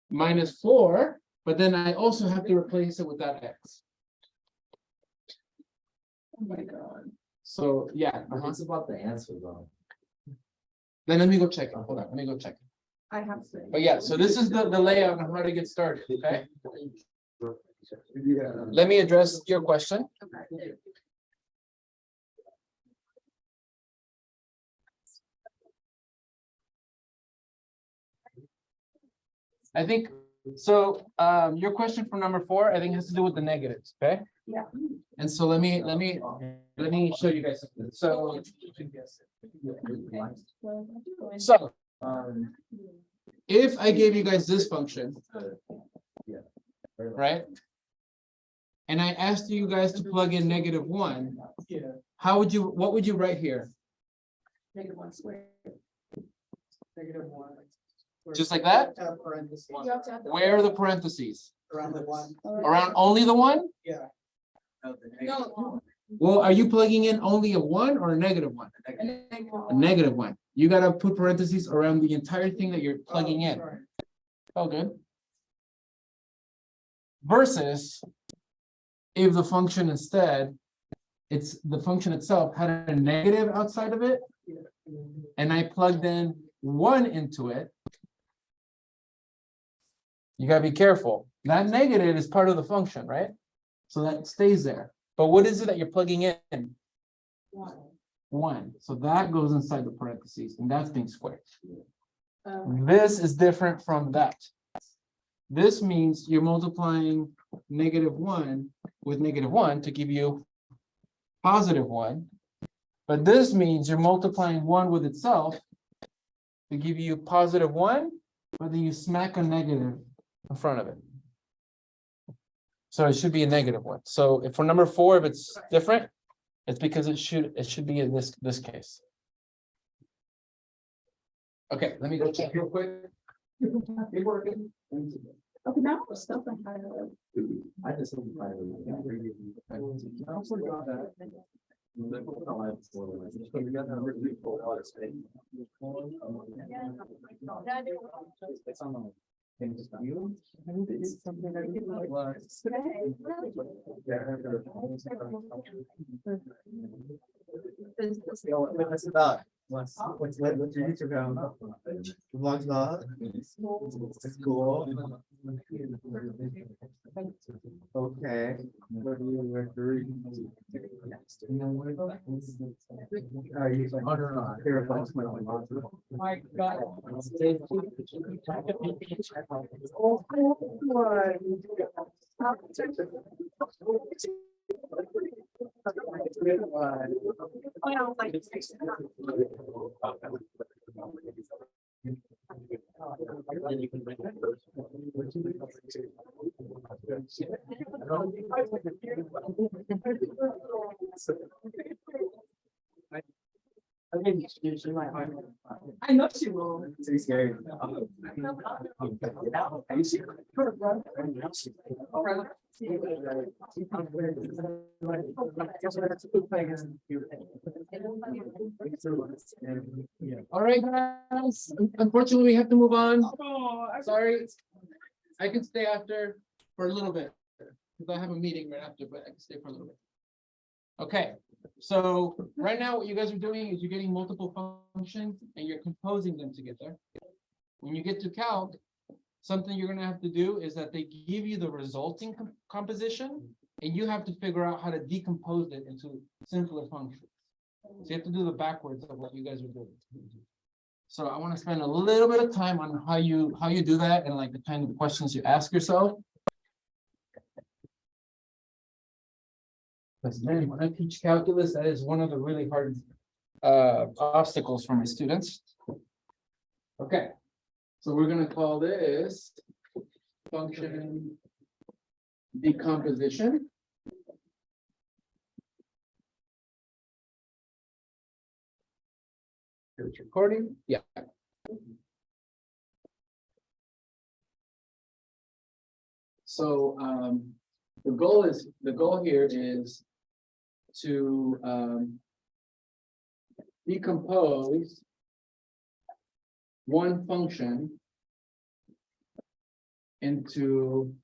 A: minus 4, but then I also have to replace it with that x.
G: Oh my god.
A: So, yeah,
C: It's about the answer though.
A: then let me go check it, hold on, let me go check it.
D: I have to.
A: But yeah, so this is the layout on how to get started, okay? Let me address your question. I think, so, your question for number 4, I think has to do with the negatives, okay?
D: Yeah.
A: And so let me show you guys something. So, if I gave you guys this function, right? And I asked you guys to plug in -1, what would you write here?
D: -1 squared. -1.
A: Just like that?
D: Parentheses.
A: Where are the parentheses?
D: Around the 1.
A: Around only the 1?
D: Yeah.
E: No.
A: Well, are you plugging in only a 1 or a -1? A -1. You gotta put parentheses around the entire thing that you're plugging in. Oh, good. Versus if the function instead, it's the function itself had a negative outside of it, and I plugged in 1 into it. You gotta be careful. That negative is part of the function, right? So that stays there. But what is it that you're plugging in? 1. So that goes inside the parentheses, and that's being squared. This is different from that. This means you're multiplying -1 with -1 to give you +1. But this means you're multiplying 1 with itself to give you +1, but then you smack a negative in front of it. So it should be a -1. So if for number 4, if it's different, it's because it should be in this case. Okay, let me go check real quick. Keep working.
G: Okay, now we're stuff I had.
C: I just. What's about? What's your YouTube vlog? It's cool. Okay. Are you? My God.
D: I know she will.
C: Too scary.
A: All right, guys. Unfortunately, we have to move on. Sorry. I can stay after for a little bit, because I have a meeting right after, but I can stay for a little bit. Okay, so right now what you guys are doing is you're getting multiple functions and you're composing them together. When you get to calc, something you're gonna have to do is that they give you the resulting composition, and you have to figure out how to decompose it into simpler functions. So you have to do the backwards of what you guys are doing. So I want to spend a little bit of time on how you do that and like the kind of questions you ask yourself.
F: Because man, when I teach calculus, that is one of the really hard obstacles for my students. Okay, so we're gonna call this function decomposition. Here's recording, yeah. So the goal here is to decompose one function into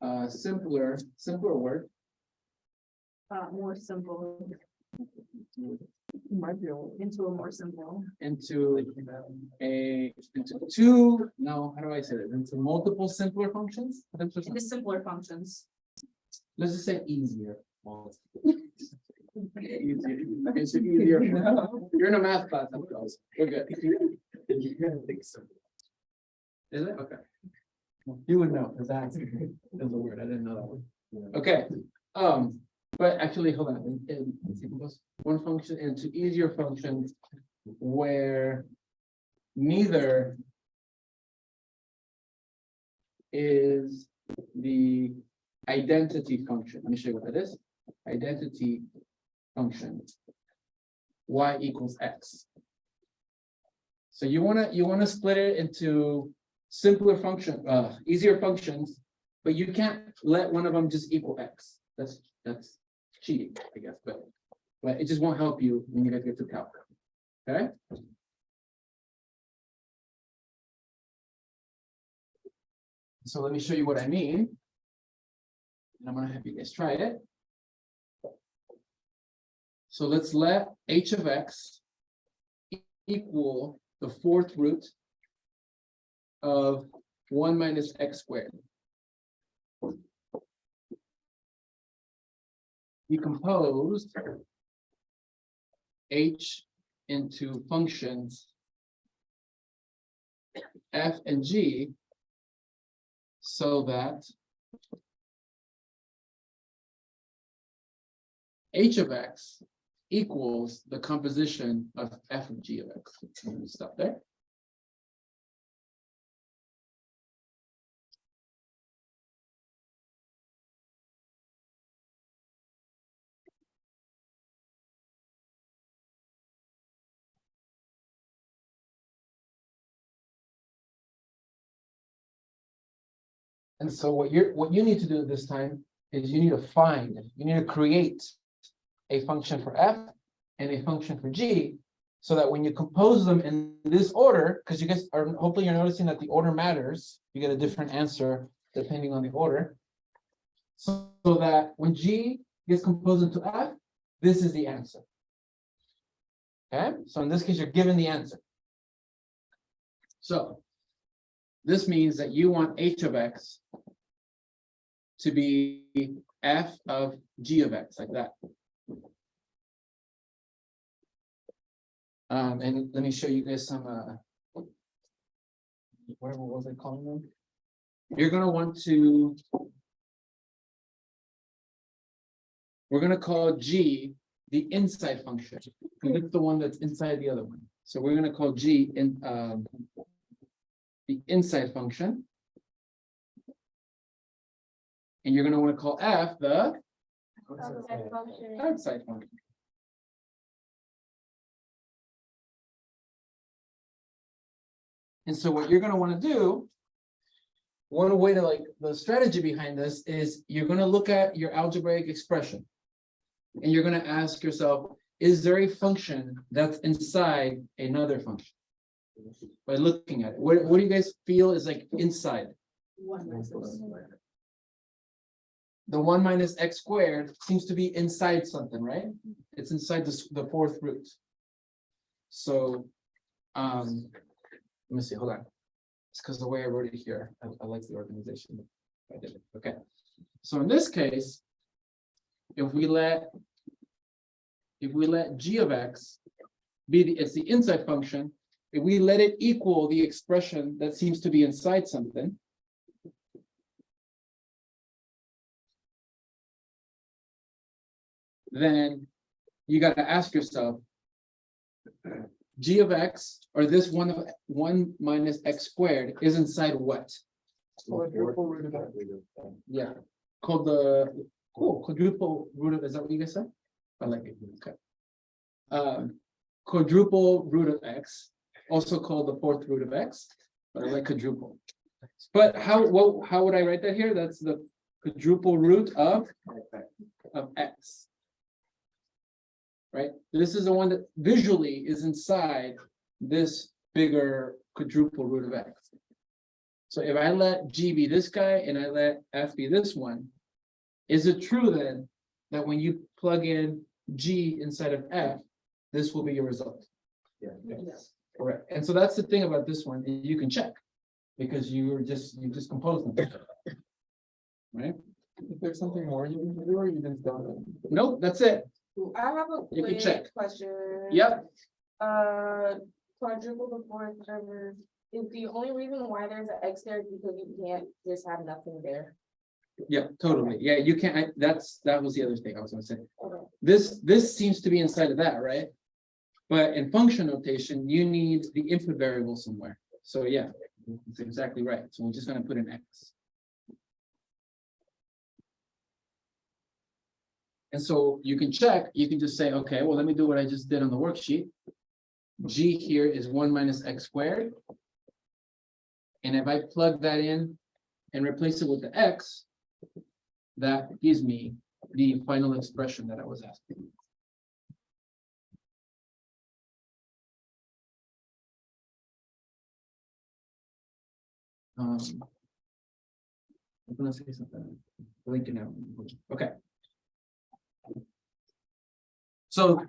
F: a simpler word.
D: More simple. Into a more simple.
F: Into two, no, how do I say that? Into multiple simpler functions?
D: Into simpler functions.
F: Let's just say easier. Easier. It's easier. You're in a math class, I'm close. We're good. Is it? Okay. You would know, because that's is a word. I didn't know that one. Okay, but actually, hold on. One function into easier functions where neither is the identity function. Let me show you what that is. Identity function y equals x. So you wanna split it into simpler function, easier functions, but you can't let one of them just equal x. That's cheating, I guess, but it just won't help you when you guys get to calc. Okay? So let me show you what I mean. And I'm gonna have you guys try it. So let's let h of x equal the fourth root of 1 minus x squared. Decompose h into functions f and g so that h of x equals the composition of f of g of x. I'm gonna stop there. And so what you need to do this time is you need to create a function for f and a function for g, so that when you compose them in this order, because you guys are hopefully you're noticing that the order matters, you get a different answer depending on the order. So that when g gets composed into f, this is the answer. Okay, so in this case, you're given the answer. So this means that you want h of x to be f of g of x, like that. And let me show you guys some, whatever was I calling them? You're gonna want to, we're gonna call g the inside function, because it's the one that's inside the other one. So we're gonna call g in the inside function. And you're gonna want to call f the outside function. And so what you're gonna want to do, one way to like the strategy behind this is you're gonna look at your algebraic expression. And you're gonna ask yourself, is there a function that's inside another function? By looking at it, what do you guys feel is like inside? The 1 minus x squared seems to be inside something, right? It's inside the fourth root. So, let me see, hold on. It's because the way I wrote it here, I like the organization. I did it, okay. So in this case, if we let g of x be it's the inside function, if we let it equal the expression that seems to be inside something, then you gotta ask yourself, g of x, or this one minus x squared is inside what? Yeah, called the, cool, quadruple root of, is that what you guys said? I like it, okay. Quadruple root of x, also called the fourth root of x, but I like quadruple. But how would I write that here? That's the quadruple root of x. Right, this is the one that visually is inside this bigger quadruple root of x. So if I let g be this guy and I let f be this one, is it true then that when you plug in g inside of f, this will be your result?
C: Yeah.
D: Yes.
F: Correct. And so that's the thing about this one, you can check, because you just composed them. Right?
C: If there's something more you can do, or you just don't.
F: Nope, that's it.
E: I have a
F: You can check.
E: quick question.
F: Yep.
E: Quadruple the fourth number, is the only reason why there's an X there is because you can't just have nothing there?
F: Yeah, totally. Yeah, you can't, that was the other thing I was gonna say.
E: Okay.
F: This seems to be inside of that, right? But in function notation, you need the input variable somewhere. So yeah, that's exactly right. So we're just gonna put an X. And so you can check, you can just say, okay, well, let me do what I just did on the worksheet. G here is 1 minus x squared. And if I plug that in and replace it with the x, that gives me the final expression that I was asking. I'm gonna say something. Blinking out. Okay. So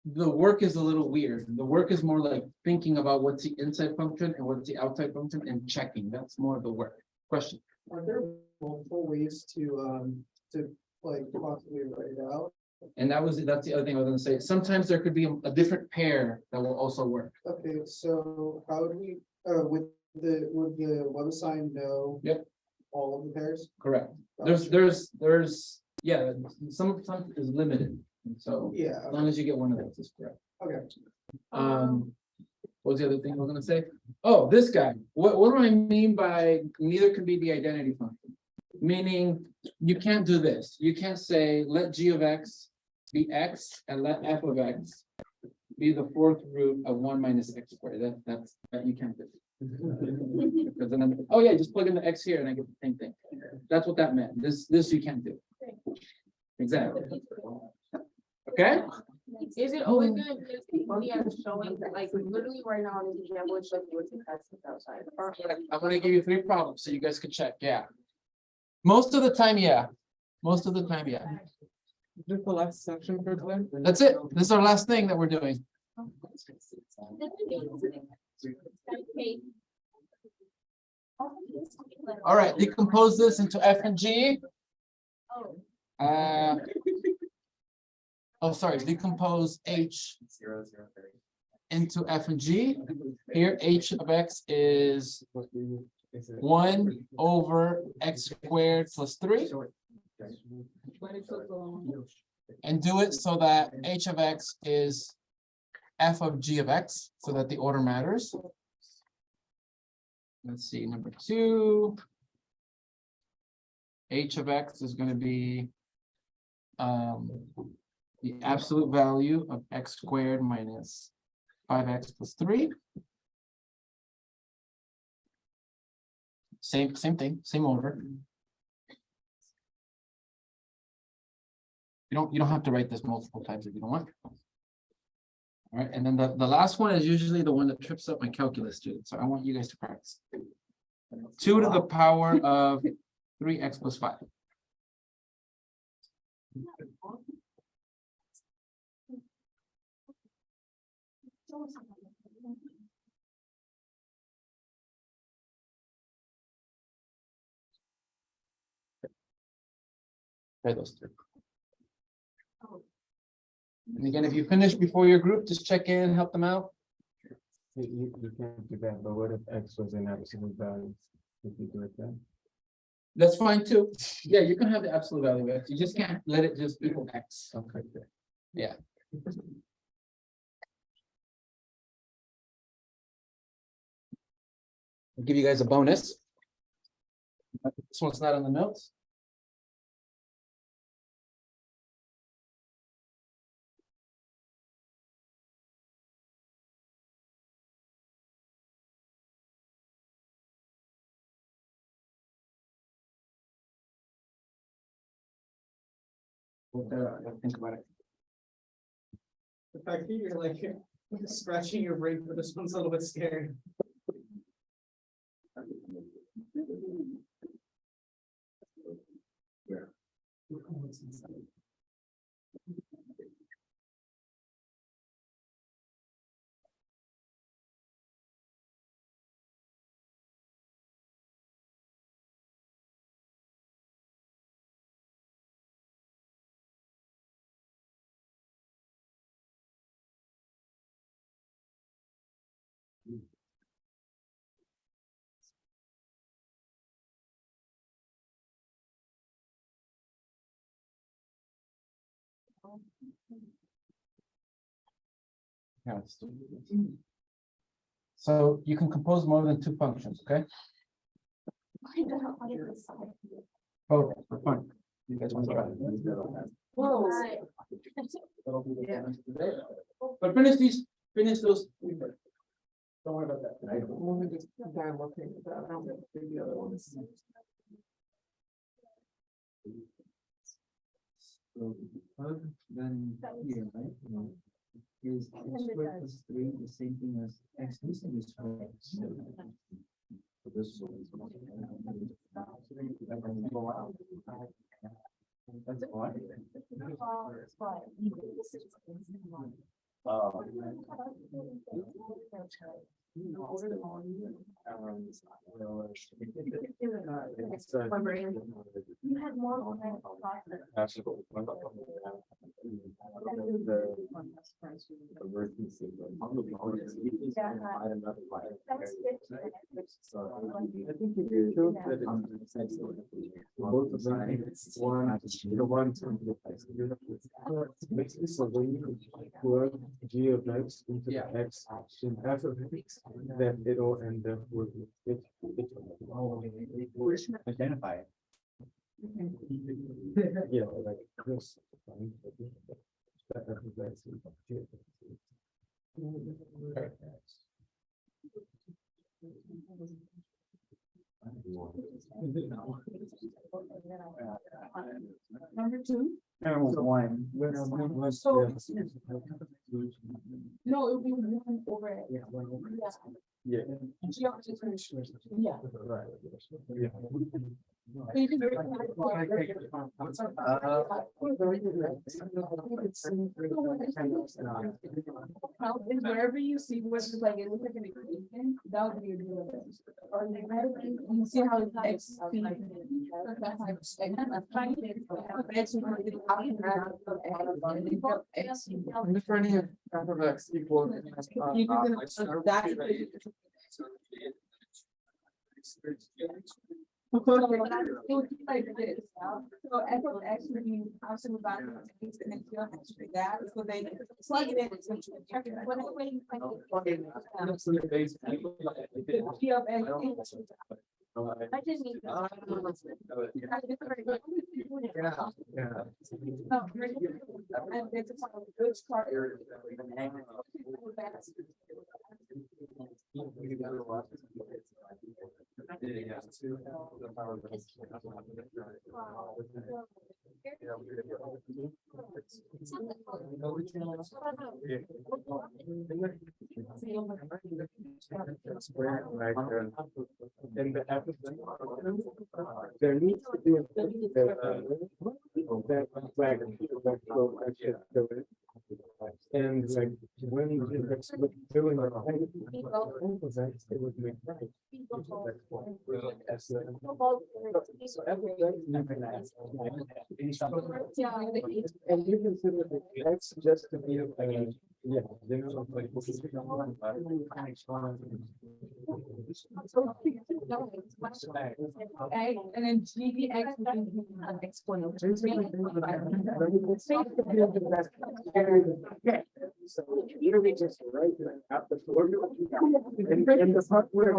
F: the work is a little weird. The work is more like thinking about what's the inside function and what's the outside function and checking. That's more of the work. Question.
C: Are there multiple ways to like possibly write it out?
F: And that's the other thing I was gonna say. Sometimes there could be a different pair that will also work.
C: Okay, so how do we, would the web assign know?
F: Yep.
C: All of the pairs?
F: Correct. Yeah, some is limited. And so
C: Yeah,
F: as long as you get one of those, is correct.
C: okay.
F: What was the other thing I was gonna say? Oh, this guy. What do I mean by neither can be the identity function? Meaning you can't do this. You can't say let g of x be x and let f of x be the fourth root of 1 minus x squared. That you can't do. Because then oh yeah, just plug in the x here and I get the same thing. That's what that meant. This you can't do. Exactly. Okay.
E: Is it always gonna be me as showing that, like, literally right now in the example, it's showing what's outside? Or
F: I'm gonna give you 3 problems so you guys can check. Yeah. Most of the time, yeah. Most of the time, yeah.
C: Is this the last section for today?
F: That's it. This is our last thing that we're doing.
B: Okay.
F: All right, decompose this into F and G.
B: Oh,
F: Oh, sorry, decompose H
C: 0, 0, 30.
F: into F and G. Here, H of X is 1 over x squared plus 3. And do it so that H of X is F of G of X, so that the order matters. Let's see, number 2. H of X is gonna be the absolute value of x squared minus 5x plus 3. Same thing, same order. You don't have to write this multiple times if you don't want. All right, and then the last one is usually the one that trips up my calculus students, so I want you guys to practice. 2 to the power of 3x plus 5. Try those 3. And again, if you finish before your group, just check in, help them out.
C: You can't do that, but what if x was in absolute value? If you do it then?
F: That's fine too. Yeah, you can have the absolute value of X. You just can't let it just equal X.
A: Okay.
F: Yeah. I'll give you guys a bonus. This one's not on the notes. Think about it.
D: The fact that you're like scratching your brain for this one's a little bit scary.
F: Yeah, let's do this. So you can compose more than two functions, okay? Oh, for fun. You guys want to try?
E: Whoa.
F: But finish those. Don't worry about that.
C: Then here, right? Is x squared plus 3 the same thing as x squared? So this is. That's why.
B: You had more.
C: I think if you show that both of them, it's one, the one. Makes this so when you plug g of x into the x in f of x, then it'll end up with it. Identify it. Yeah, like this.
E: Number two?
C: One.
E: No, it would be one over it.
C: Yeah.
E: Yeah.
C: Yeah.
E: Yeah. And wherever you see what's like, it looks like an equation, that would be a good one. Or you see how it's X.
C: I'm just trying to get f of x equal.
E: Like this, so f of x would be absolute value of x and then f of x with that, so they plug it in. Whatever way you find it. G of x.
B: I didn't even.
C: Yeah.
E: No, and it's a good start.
C: In the episode, there needs to be a that flag that go actually do it. And like when you doing it would make right. So and you consider the x just to be Yeah.
E: Okay, and then GDX
C: Literally just right at the floor. And the part where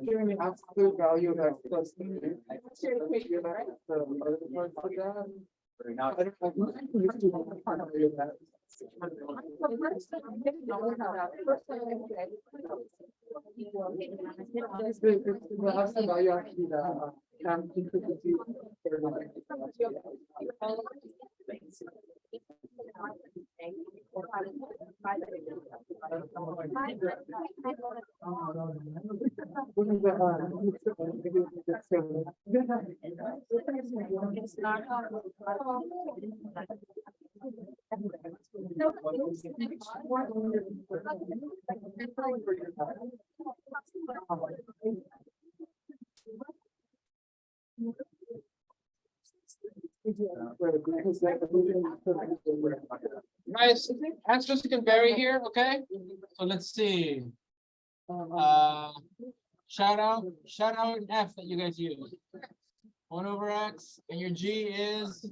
C: Giving the absolute value of X plus three.
B: It's not.
F: Nice, answers can vary here, okay? So let's see. Shout out an F that you guys use. 1/x, and your G is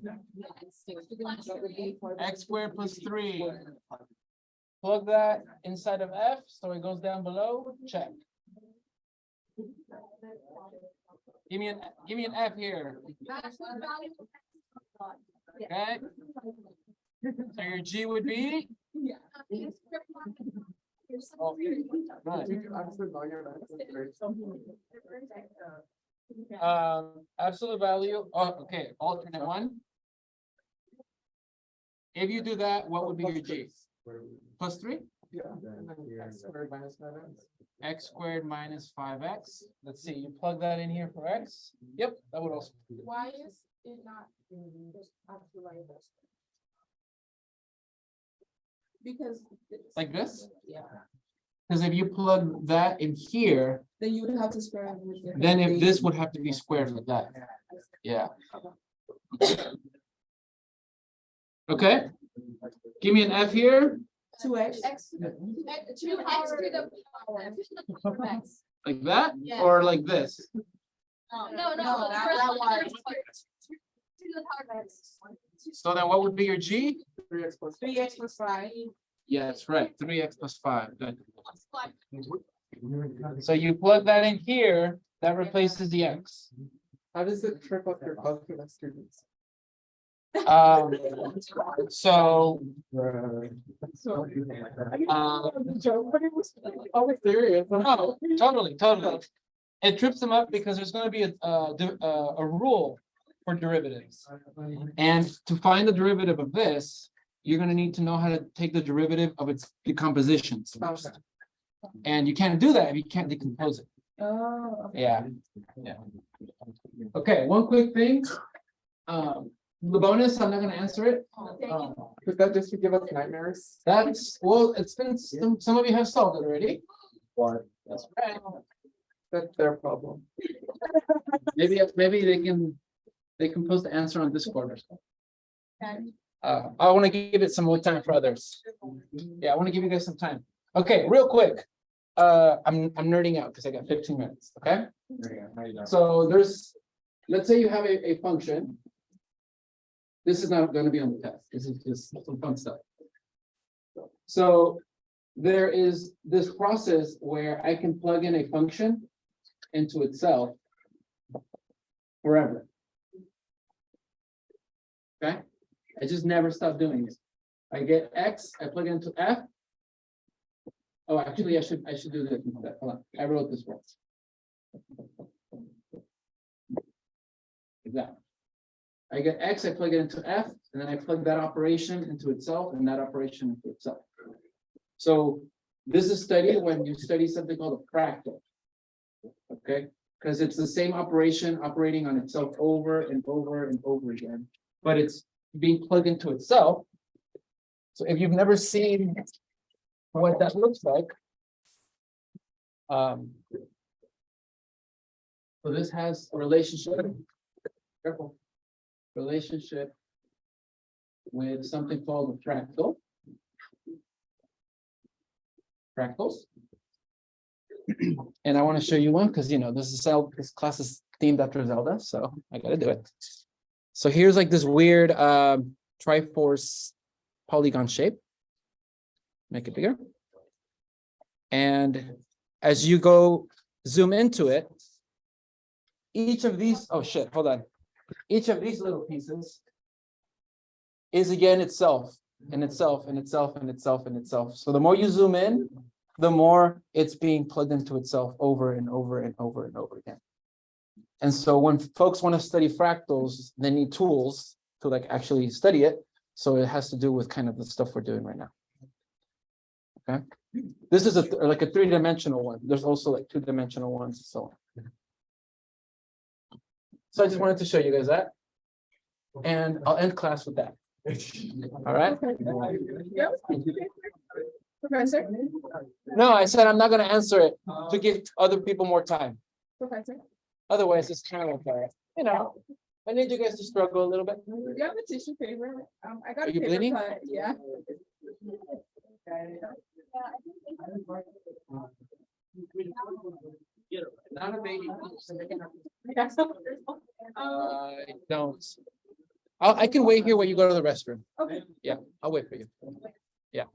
F: x squared plus 3. Plug that inside of F, so it goes down below, check. Give me an F here, okay? So your G would be? Oh, absolute value, oh, okay, alternate one. If you do that, what would be your G? Plus 3?
C: Yeah.
F: X squared minus 5x. Let's see, you plug that in here for x. Yep, that would also.
E: Why is it not just absolute? Because.
F: Like this?
E: Yeah.
F: Because if you plug that in here,
G: Then you would have to square it with. different
F: then if
G: things.
F: this would have to be squared with that. Yeah. Okay. Give me an F here,
G: 2x.
F: like that, or like this.
B: No,
G: that one.
F: So then what would be your G?
C: 3x plus
G: 3x plus 5.
F: Yeah, that's right, 3x plus 5. Good. So you plug that in here, that replaces the x.
C: How does it trip up your calculus students?
F: So,
C: Always serious.
F: no, totally. It trips them up because there's gonna be a rule for derivatives. And to find the derivative of this, you're gonna need to know how to take the derivative of its decompositions first. And you can't do that if you can't decompose it.
G: Oh.
F: Yeah. Okay, one quick thing. The bonus, I'm not gonna answer it.
C: Could that just give us nightmares?
F: That's, well, it's been, some of you have solved it already.
C: What?
F: That's right.
C: That's their problem.
F: Maybe they can post the answer on Discord or something. I want to give it some more time for others. Yeah, I want to give you guys some time. Okay, real quick. I'm nerding out because I got 15 minutes, okay? So let's say you have a function. This is not going to be on the test. This is just some fun stuff. So there is this process where I can plug in a function into itself forever. Okay, I just never stop doing it. I get X, I plug it into F. Oh, actually, I should do this instead. Hold on, I wrote this once. Like that. I get X, I plug it into F, and then I plug that operation into itself and that operation into itself. So this is studied when you study something called a fractal. Okay, because it's the same operation operating on itself over and over and over again, but it's being plugged into itself. So if you've never seen what that looks like, so this has a relationship, careful, relationship with something called a fractal. Fractals. And I want to show you one because this class is themed after Zelda, so I gotta do it. So here's like this weird Triforce polygon shape. Make it bigger. And as you go zoom into it, each of these, oh shit, hold on. Each of these little pieces is again itself and itself and itself and itself and itself. So the more you zoom in, the more it's being plugged into itself over and over and over and over again. And so when folks want to study fractals, they need tools to like actually study it. So it has to do with kind of the stuff we're doing right now. Okay. This is like a 3-dimensional one. There's also like 2-dimensional ones and so on. So I just wanted to show you guys that. And I'll end class with that. All right.
G: Professor?
F: No, I said I'm not going to answer it to give other people more time.
G: Professor?
F: Otherwise, it's kind of I need you guys to struggle a little bit.
G: Do you have a tissue paper? I got
F: Are
G: a
F: you
G: paper
F: bleeding?
G: cut, yeah.
F: Not a baby.
G: Yeah.
F: I don't. I can wait here while you go to the restroom.
G: Okay.
F: Yeah, I'll wait for you. Yeah.